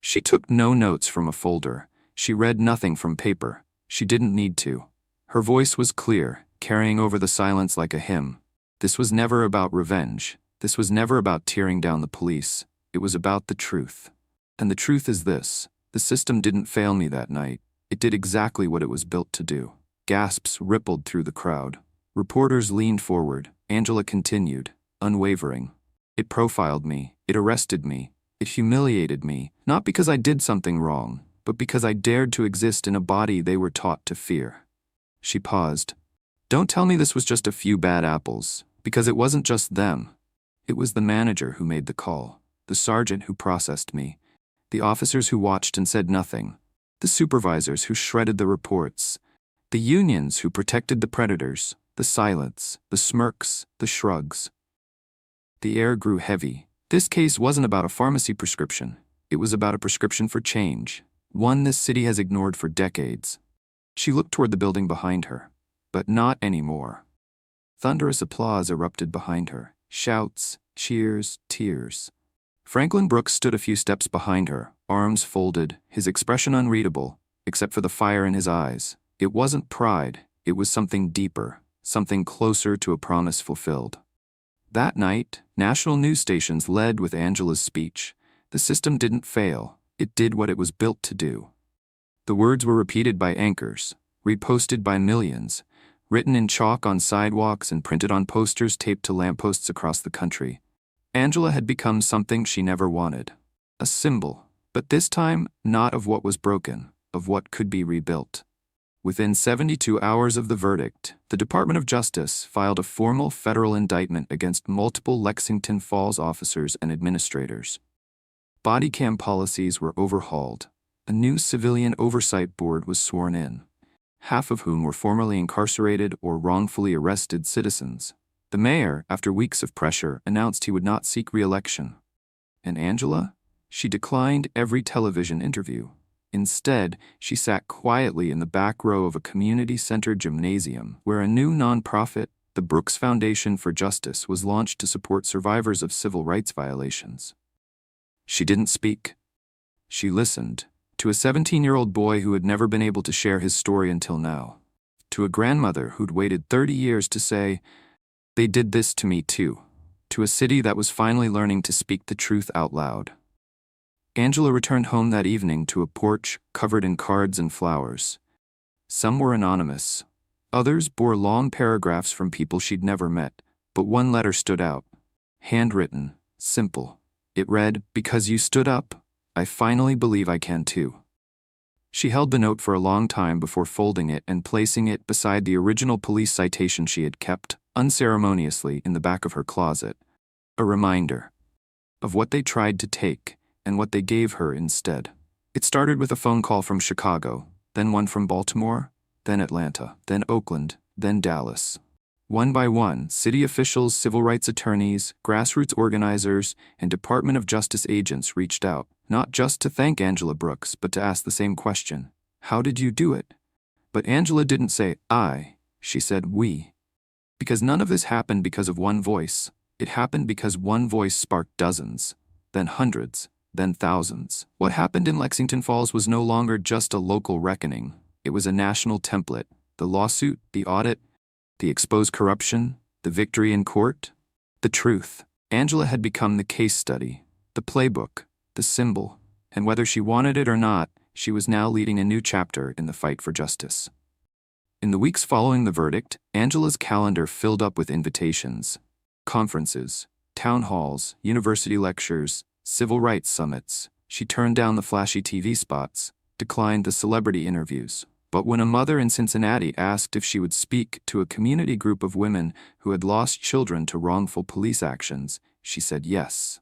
A: She took no notes from a folder. She read nothing from paper. She didn't need to. Her voice was clear, carrying over the silence like a hymn. This was never about revenge. This was never about tearing down the police. It was about the truth. And the truth is this: the system didn't fail me that night. It did exactly what it was built to do. Gasps rippled through the crowd. Reporters leaned forward. Angela continued, unwavering. It profiled me. It arrested me. It humiliated me, not because I did something wrong, but because I dared to exist in a body they were taught to fear. She paused. Don't tell me this was just a few bad apples, because it wasn't just them. It was the manager who made the call, the sergeant who processed me, the officers who watched and said nothing, the supervisors who shredded the reports, the unions who protected the predators, the silence, the smirks, the shrugs. The air grew heavy. This case wasn't about a pharmacy prescription. It was about a prescription for change, one this city has ignored for decades. She looked toward the building behind her, but not anymore. Thunderous applause erupted behind her. Shouts, cheers, tears. Franklin Brooks stood a few steps behind her, arms folded, his expression unreadable, except for the fire in his eyes. It wasn't pride, it was something deeper, something closer to a promise fulfilled. That night, national news stations led with Angela's speech. The system didn't fail, it did what it was built to do. The words were repeated by anchors, reposted by millions, written in chalk on sidewalks and printed on posters taped to lampposts across the country. Angela had become something she never wanted. A symbol, but this time not of what was broken, of what could be rebuilt. Within 72 hours of the verdict, the Department of Justice filed a formal federal indictment against multiple Lexington Falls officers and administrators. Body cam policies were overhauled. A new civilian oversight board was sworn in, half of whom were formerly incarcerated or wrongfully arrested citizens. The mayor, after weeks of pressure, announced he would not seek re-election. And Angela? She declined every television interview. Instead, she sat quietly in the back row of a community-centered gymnasium where a new nonprofit, the Brooks Foundation for Justice, was launched to support survivors of civil rights violations. She didn't speak. She listened, to a 17-year-old boy who had never been able to share his story until now, to a grandmother who'd waited 30 years to say, "They did this to me too," to a city that was finally learning to speak the truth out loud. Angela returned home that evening to a porch covered in cards and flowers. Some were anonymous. Others bore long paragraphs from people she'd never met, but one letter stood out. Handwritten, simple. It read, "Because you stood up, I finally believe I can too." She held the note for a long time before folding it and placing it beside the original police citation she had kept, unceremoniously, in the back of her closet. A reminder of what they tried to take and what they gave her instead. It started with a phone call from Chicago, then one from Baltimore, then Atlanta, then Oakland, then Dallas. One by one, city officials, civil rights attorneys, grassroots organizers, and Department of Justice agents reached out, not just to thank Angela Brooks, but to ask the same question: how did you do it? But Angela didn't say, "I," she said, "we." Because none of this happened because of one voice. It happened because one voice sparked dozens, then hundreds, then thousands. What happened in Lexington Falls was no longer just a local reckoning. It was a national template. The lawsuit, the audit, the exposed corruption, the victory in court, the truth. Angela had become the case study, the playbook, the symbol, and whether she wanted it or not, she was now leading a new chapter in the fight for justice. In the weeks following the verdict, Angela's calendar filled up with invitations. Conferences, town halls, university lectures, civil rights summits. She turned down the flashy TV spots, declined the celebrity interviews. But when a mother in Cincinnati asked if she would speak to a community group of women who had lost children to wrongful police actions, she said yes.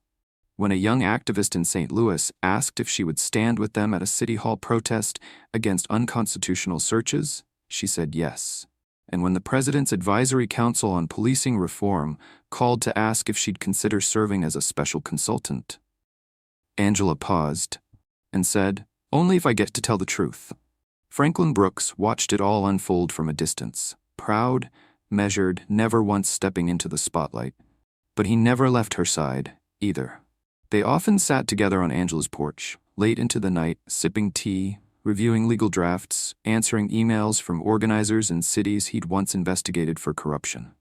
A: When a young activist in St. Louis asked if she would stand with them at a city hall protest against unconstitutional searches, she said yes. And when the President's Advisory Council on Policing Reform called to ask if she'd consider serving as a special consultant, Angela paused and said, "Only if I get to tell the truth." Franklin Brooks watched it all unfold from a distance, proud, measured, never once stepping into the spotlight. But he never left her side, either. They often sat together on Angela's porch, late into the night, sipping tea, reviewing legal drafts, answering emails from organizers in cities he'd once investigated for corruption.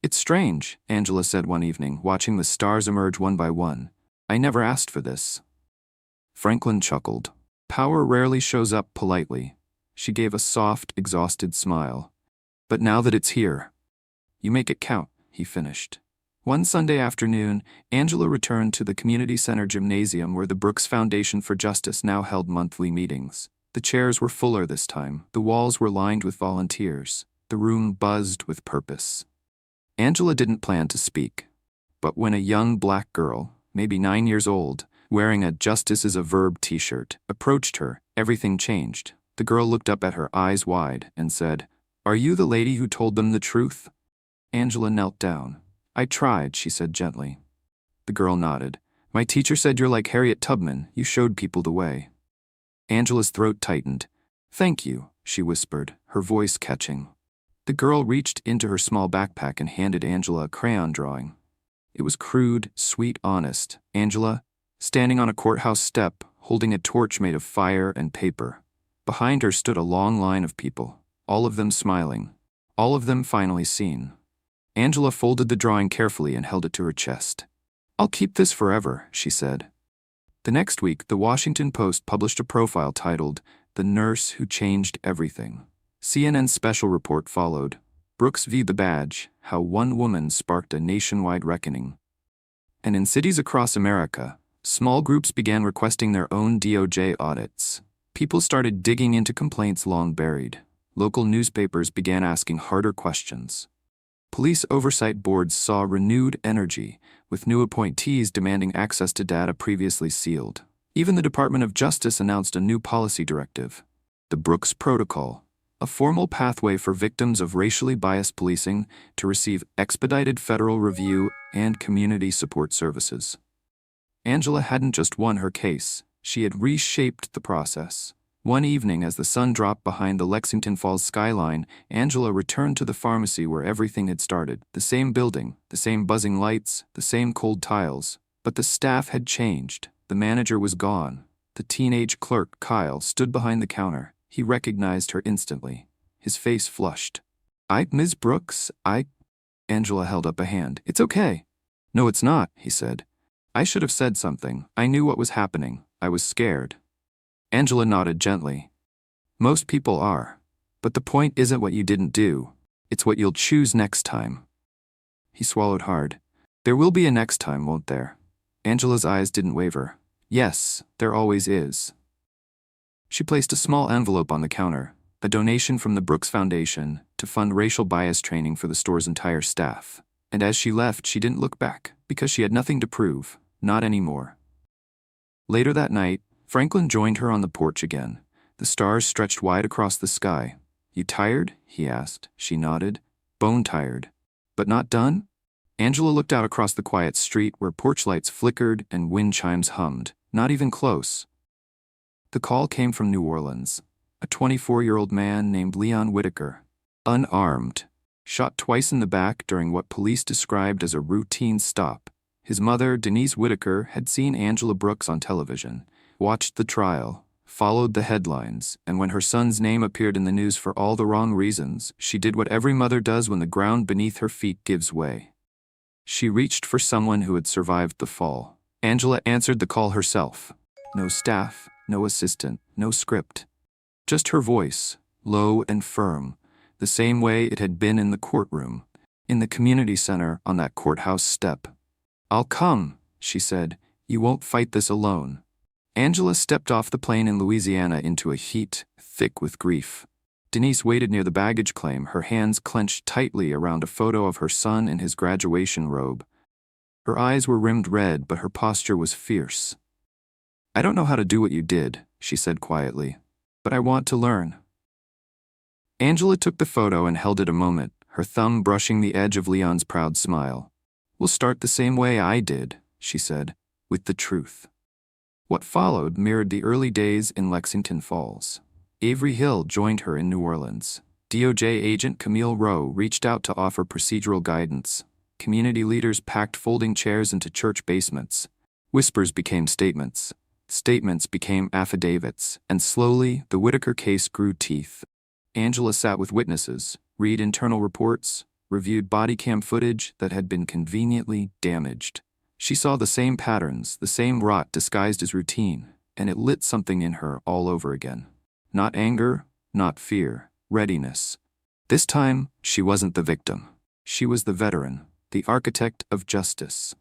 A: "It's strange," Angela said one evening, watching the stars emerge one by one. "I never asked for this." Franklin chuckled. Power rarely shows up politely. She gave a soft, exhausted smile. "But now that it's here, you make it count," he finished. One Sunday afternoon, Angela returned to the community center gymnasium where the Brooks Foundation for Justice now held monthly meetings. The chairs were fuller this time. The walls were lined with volunteers. The room buzzed with purpose. Angela didn't plan to speak. But when a young black girl, maybe 9 years old, wearing a "Justice is a Verb" t-shirt, approached her, everything changed. The girl looked up at her, eyes wide, and said, "Are you the lady who told them the truth?" Angela knelt down. "I tried," she said gently. The girl nodded. "My teacher said you're like Harriet Tubman. You showed people the way." Angela's throat tightened. "Thank you," she whispered, her voice catching. The girl reached into her small backpack and handed Angela a crayon drawing. It was crude, sweet, honest. Angela, standing on a courthouse step, holding a torch made of fire and paper. Behind her stood a long line of people, all of them smiling, all of them finally seen. Angela folded the drawing carefully and held it to her chest. "I'll keep this forever," she said. The next week, the Washington Post published a profile titled, "The Nurse Who Changed Everything." CNN's special report followed. Brooks v. the Badge, how one woman sparked a nationwide reckoning. And in cities across America, small groups began requesting their own DOJ audits. People started digging into complaints long buried. Local newspapers began asking harder questions. Police oversight boards saw renewed energy, with new appointees demanding access to data previously sealed. Even the Department of Justice announced a new policy directive, the Brooks Protocol, a formal pathway for victims of racially biased policing to receive expedited federal review and community support services. Angela hadn't just won her case, she had reshaped the process. One evening, as the sun dropped behind the Lexington Falls skyline, Angela returned to the pharmacy where everything had started. The same building, the same buzzing lights, the same cold tiles. But the staff had changed. The manager was gone. The teenage clerk, Kyle, stood behind the counter. He recognized her instantly. His face flushed. Ms. Brooks, Angela held up a hand. It's okay. No, it's not, he said. I should have said something. I knew what was happening. I was scared. Angela nodded gently. Most people are. But the point isn't what you didn't do. It's what you'll choose next time. He swallowed hard. There will be a next time, won't there? Angela's eyes didn't waver. Yes, there always is. She placed a small envelope on the counter, a donation from the Brooks Foundation to fund racial bias training for the store's entire staff. And as she left, she didn't look back, because she had nothing to prove, not anymore. Later that night, Franklin joined her on the porch again. The stars stretched wide across the sky. You tired? He asked. She nodded. Bone tired. But not done? Angela looked out across the quiet street where porch lights flickered and wind chimes hummed. Not even close. The call came from New Orleans. A 24-year-old man named Leon Whitaker, unarmed, shot twice in the back during what police described as a routine stop. His mother, Denise Whitaker, had seen Angela Brooks on television, watched the trial, followed the headlines, and when her son's name appeared in the news for all the wrong reasons, she did what every mother does when the ground beneath her feet gives way. She reached for someone who had survived the fall. Angela answered the call herself. No staff, no assistant, no script. Just her voice, low and firm, the same way it had been in the courtroom, in the community center on that courthouse step. I'll come, she said. You won't fight this alone. Angela stepped off the plane in Louisiana into a heat thick with grief. Denise waited near the baggage claim, her hands clenched tightly around a photo of her son in his graduation robe. Her eyes were rimmed red, but her posture was fierce. I don't know how to do what you did, she said quietly, but I want to learn. Angela took the photo and held it a moment, her thumb brushing the edge of Leon's proud smile. We'll start the same way I did, she said, with the truth. What followed mirrored the early days in Lexington Falls. Avery Hill joined her in New Orleans. DOJ agent Camille Rowe reached out to offer procedural guidance. Community leaders packed folding chairs into church basements. Whispers became statements. Statements became affidavits, and slowly the Whitaker case grew teeth. Angela sat with witnesses, read internal reports, reviewed body cam footage that had been conveniently damaged. She saw the same patterns, the same rot disguised as routine, and it lit something in her all over again. Not anger, not fear, readiness. This time, she wasn't the victim. She was the veteran, the architect of justice.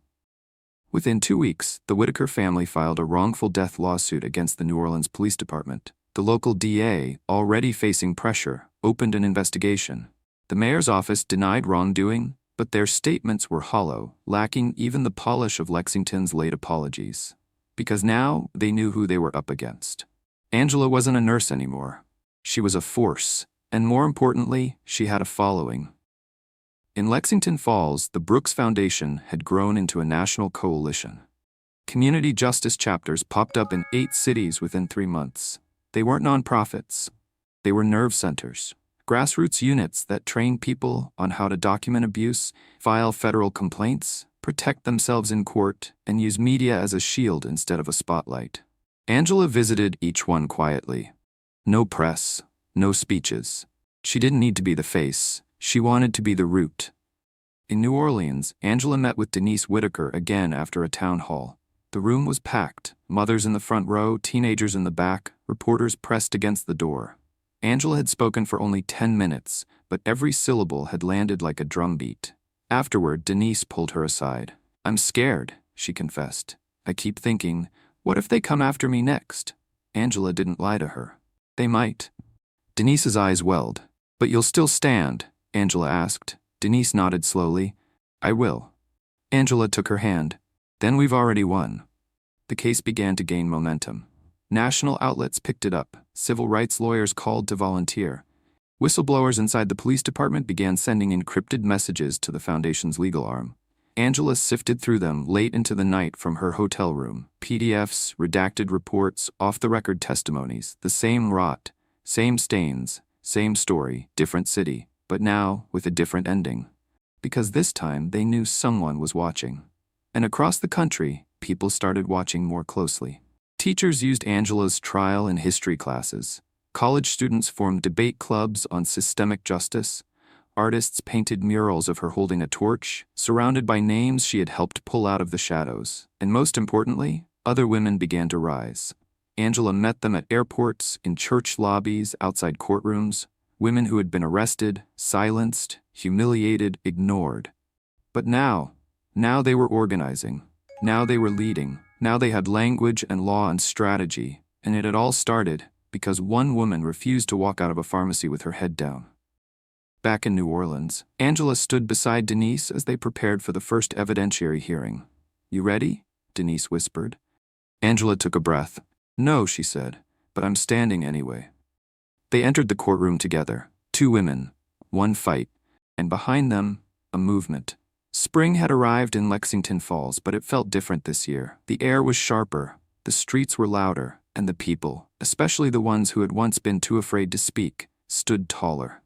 A: Within 2 weeks, the Whitaker family filed a wrongful death lawsuit against the New Orleans Police Department. The local DA, already facing pressure, opened an investigation. The mayor's office denied wrongdoing, but their statements were hollow, lacking even the polish of Lexington's late apologies. Because now, they knew who they were up against. Angela wasn't a nurse anymore. She was a force, and more importantly, she had a following. In Lexington Falls, the Brooks Foundation had grown into a national coalition. Community justice chapters popped up in 8 cities within 3 months. They weren't nonprofits. They were nerve centers. Grassroots units that train people on how to document abuse, file federal complaints, protect themselves in court, and use media as a shield instead of a spotlight. Angela visited each one quietly. No press, no speeches. She didn't need to be the face. She wanted to be the root. In New Orleans, Angela met with Denise Whitaker again after a town hall. The room was packed, mothers in the front row, teenagers in the back, reporters pressed against the door. Angela had spoken for only 10 minutes, but every syllable had landed like a drumbeat. Afterward, Denise pulled her aside. I'm scared, she confessed. I keep thinking, what if they come after me next? Angela didn't lie to her. They might. Denise's eyes welled. But you'll still stand? Angela asked. Denise nodded slowly. I will. Angela took her hand. Then we've already won. The case began to gain momentum. National outlets picked it up. Civil rights lawyers called to volunteer. Whistleblowers inside the police department began sending encrypted messages to the Foundation's legal arm. Angela sifted through them late into the night from her hotel room. PDFs, redacted reports, off-the-record testimonies, the same rot, same stains, same story, different city, but now with a different ending. Because this time they knew someone was watching. And across the country, people started watching more closely. Teachers used Angela's trial in history classes. College students formed debate clubs on systemic justice. Artists painted murals of her holding a torch, surrounded by names she had helped pull out of the shadows. And most importantly, other women began to rise. Angela met them at airports, in church lobbies, outside courtrooms. Women who had been arrested, silenced, humiliated, ignored. But now they were organizing. Now they were leading. Now they had language and law and strategy. And it had all started because one woman refused to walk out of a pharmacy with her head down. Back in New Orleans, Angela stood beside Denise as they prepared for the first evidentiary hearing. You ready? Denise whispered. Angela took a breath. No, she said, but I'm standing anyway. They entered the courtroom together. 2 women, 1 fight, and behind them, a movement. Spring had arrived in Lexington Falls, but it felt different this year. The air was sharper, the streets were louder, and the people, especially the ones who had once been too afraid to speak, stood taller.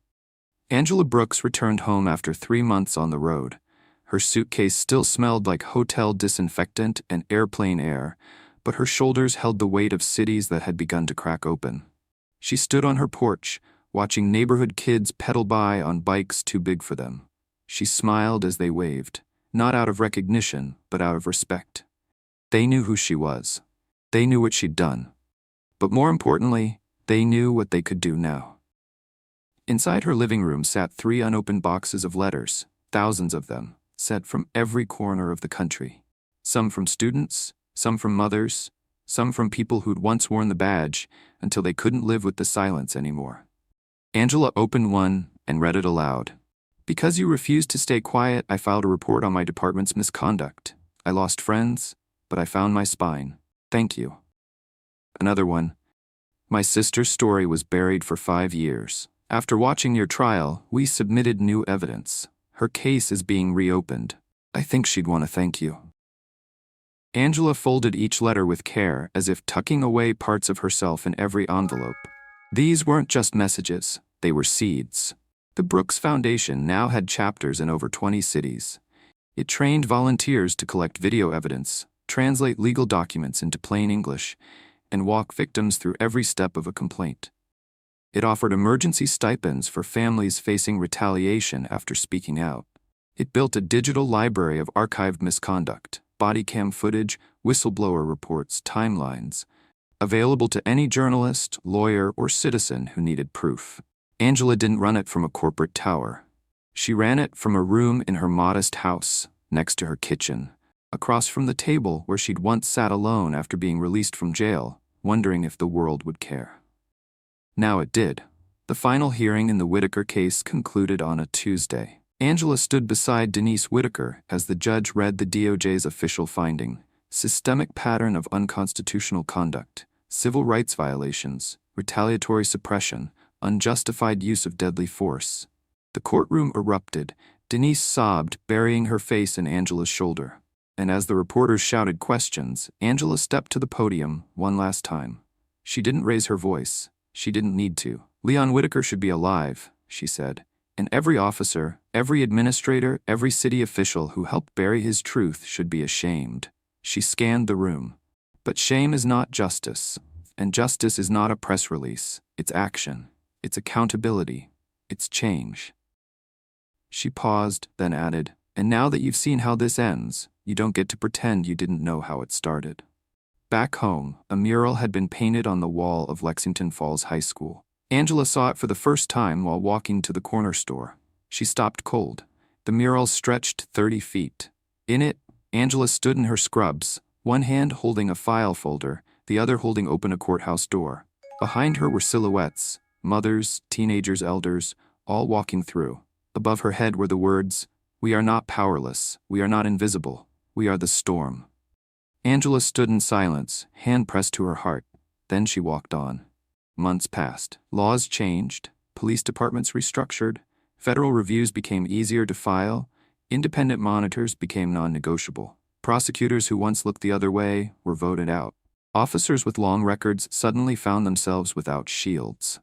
A: Angela Brooks returned home after 3 months on the road. Her suitcase still smelled like hotel disinfectant and airplane air, but her shoulders held the weight of cities that had begun to crack open. She stood on her porch, watching neighborhood kids pedal by on bikes too big for them. She smiled as they waved, not out of recognition, but out of respect. They knew who she was. They knew what she'd done. But more importantly, they knew what they could do now. Inside her living room sat 3 unopened boxes of letters, thousands of them, sent from every corner of the country. Some from students, some from mothers, some from people who'd once worn the badge until they couldn't live with the silence anymore. Angela opened one and read it aloud. Because you refused to stay quiet, I filed a report on my department's misconduct. I lost friends, but I found my spine. Thank you. Another one. My sister's story was buried for 5 years. After watching your trial, we submitted new evidence. Her case is being reopened. I think she'd want to thank you. Angela folded each letter with care, as if tucking away parts of herself in every envelope. These weren't just messages, they were seeds. The Brooks Foundation now had chapters in over 20 cities. It trained volunteers to collect video evidence, translate legal documents into plain English, and walk victims through every step of a complaint. It offered emergency stipends for families facing retaliation after speaking out. It built a digital library of archived misconduct, body cam footage, whistleblower reports, timelines, available to any journalist, lawyer, or citizen who needed proof. Angela didn't run it from a corporate tower. She ran it from a room in her modest house, next to her kitchen, across from the table where she'd once sat alone after being released from jail, wondering if the world would care. Now it did. The final hearing in the Whitaker case concluded on a Tuesday. Angela stood beside Denise Whitaker as the judge read the DOJ's official finding: systemic pattern of unconstitutional conduct, civil rights violations, retaliatory suppression, unjustified use of deadly force. The courtroom erupted. Denise sobbed, burying her face in Angela's shoulder. And as the reporters shouted questions, Angela stepped to the podium one last time. She didn't raise her voice. She didn't need to. Leon Whitaker should be alive, she said. And every officer, every administrator, every city official who helped bury his truth should be ashamed. She scanned the room. But shame is not justice. And justice is not a press release. It's action. It's accountability. It's change. She paused, then added, and now that you've seen how this ends, you don't get to pretend you didn't know how it started. Back home, a mural had been painted on the wall of Lexington Falls High School. Angela saw it for the first time while walking to the corner store. She stopped cold. The mural stretched 30 feet. In it, Angela stood in her scrubs, one hand holding a file folder, the other holding open a courthouse door. Behind her were silhouettes, mothers, teenagers, elders, all walking through. Above her head were the words, "We are not powerless, we are not invisible, we are the storm." Angela stood in silence, hand pressed to her heart. Then she walked on. Months passed. Laws changed, police departments restructured, federal reviews became easier to file, independent monitors became non-negotiable. Prosecutors who once looked the other way were voted out. Officers with long records suddenly found themselves without shields.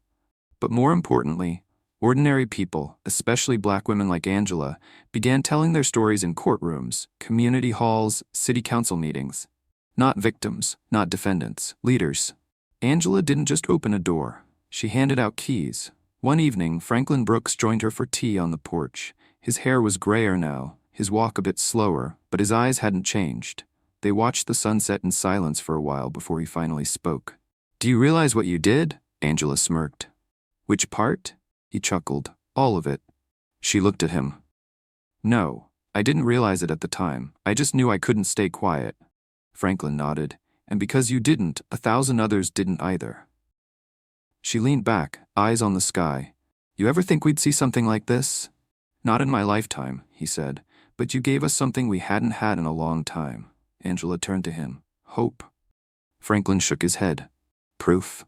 A: But more importantly, ordinary people, especially black women like Angela, began telling their stories in courtrooms, community halls, city council meetings. Not victims, not defendants, leaders. Angela didn't just open a door. She handed out keys. One evening, Franklin Brooks joined her for tea on the porch. His hair was grayer now, his walk a bit slower, but his eyes hadn't changed. They watched the sunset in silence for a while before he finally spoke. "Do you realize what you did?" Angela smirked. "Which part?" He chuckled. "All of it." She looked at him. "No, I didn't realize it at the time. I just knew I couldn't stay quiet." Franklin nodded. "And because you didn't, 1,000 others didn't either." She leaned back, eyes on the sky. "You ever think we'd see something like this?" "Not in my lifetime," he said. "But you gave us something we hadn't had in a long time." Angela turned to him. "Hope." Franklin shook his head. "Proof."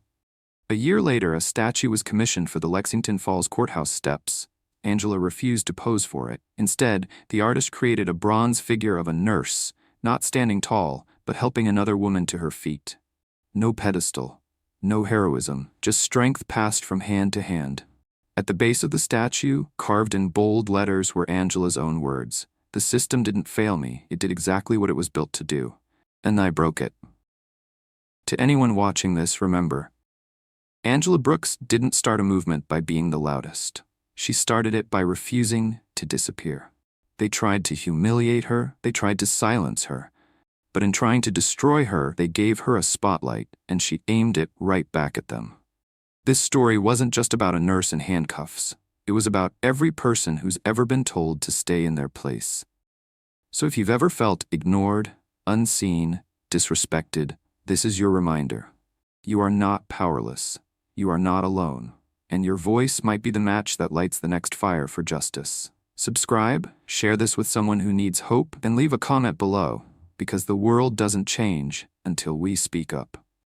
A: A year later, a statue was commissioned for the Lexington Falls courthouse steps. Angela refused to pose for it. Instead, the artist created a bronze figure of a nurse, not standing tall, but helping another woman to her feet. No pedestal, no heroism, just strength passed from hand to hand. At the base of the statue, carved in bold letters, were Angela's own words. "The system didn't fail me, it did exactly what it was built to do. And I broke it." To anyone watching this, remember, Angela Brooks didn't start a movement by being the loudest. She started it by refusing to disappear. They tried to humiliate her, they tried to silence her. But in trying to destroy her, they gave her a spotlight, and she aimed it right back at them. This story wasn't just about a nurse in handcuffs. It was about every person who's ever been told to stay in their place. So if you've ever felt ignored, unseen, disrespected, this is your reminder. You are not powerless. You are not alone. And your voice might be the match that lights the next fire for justice. Subscribe, share this with someone who needs hope, and leave a comment below, because the world doesn't change until we speak up.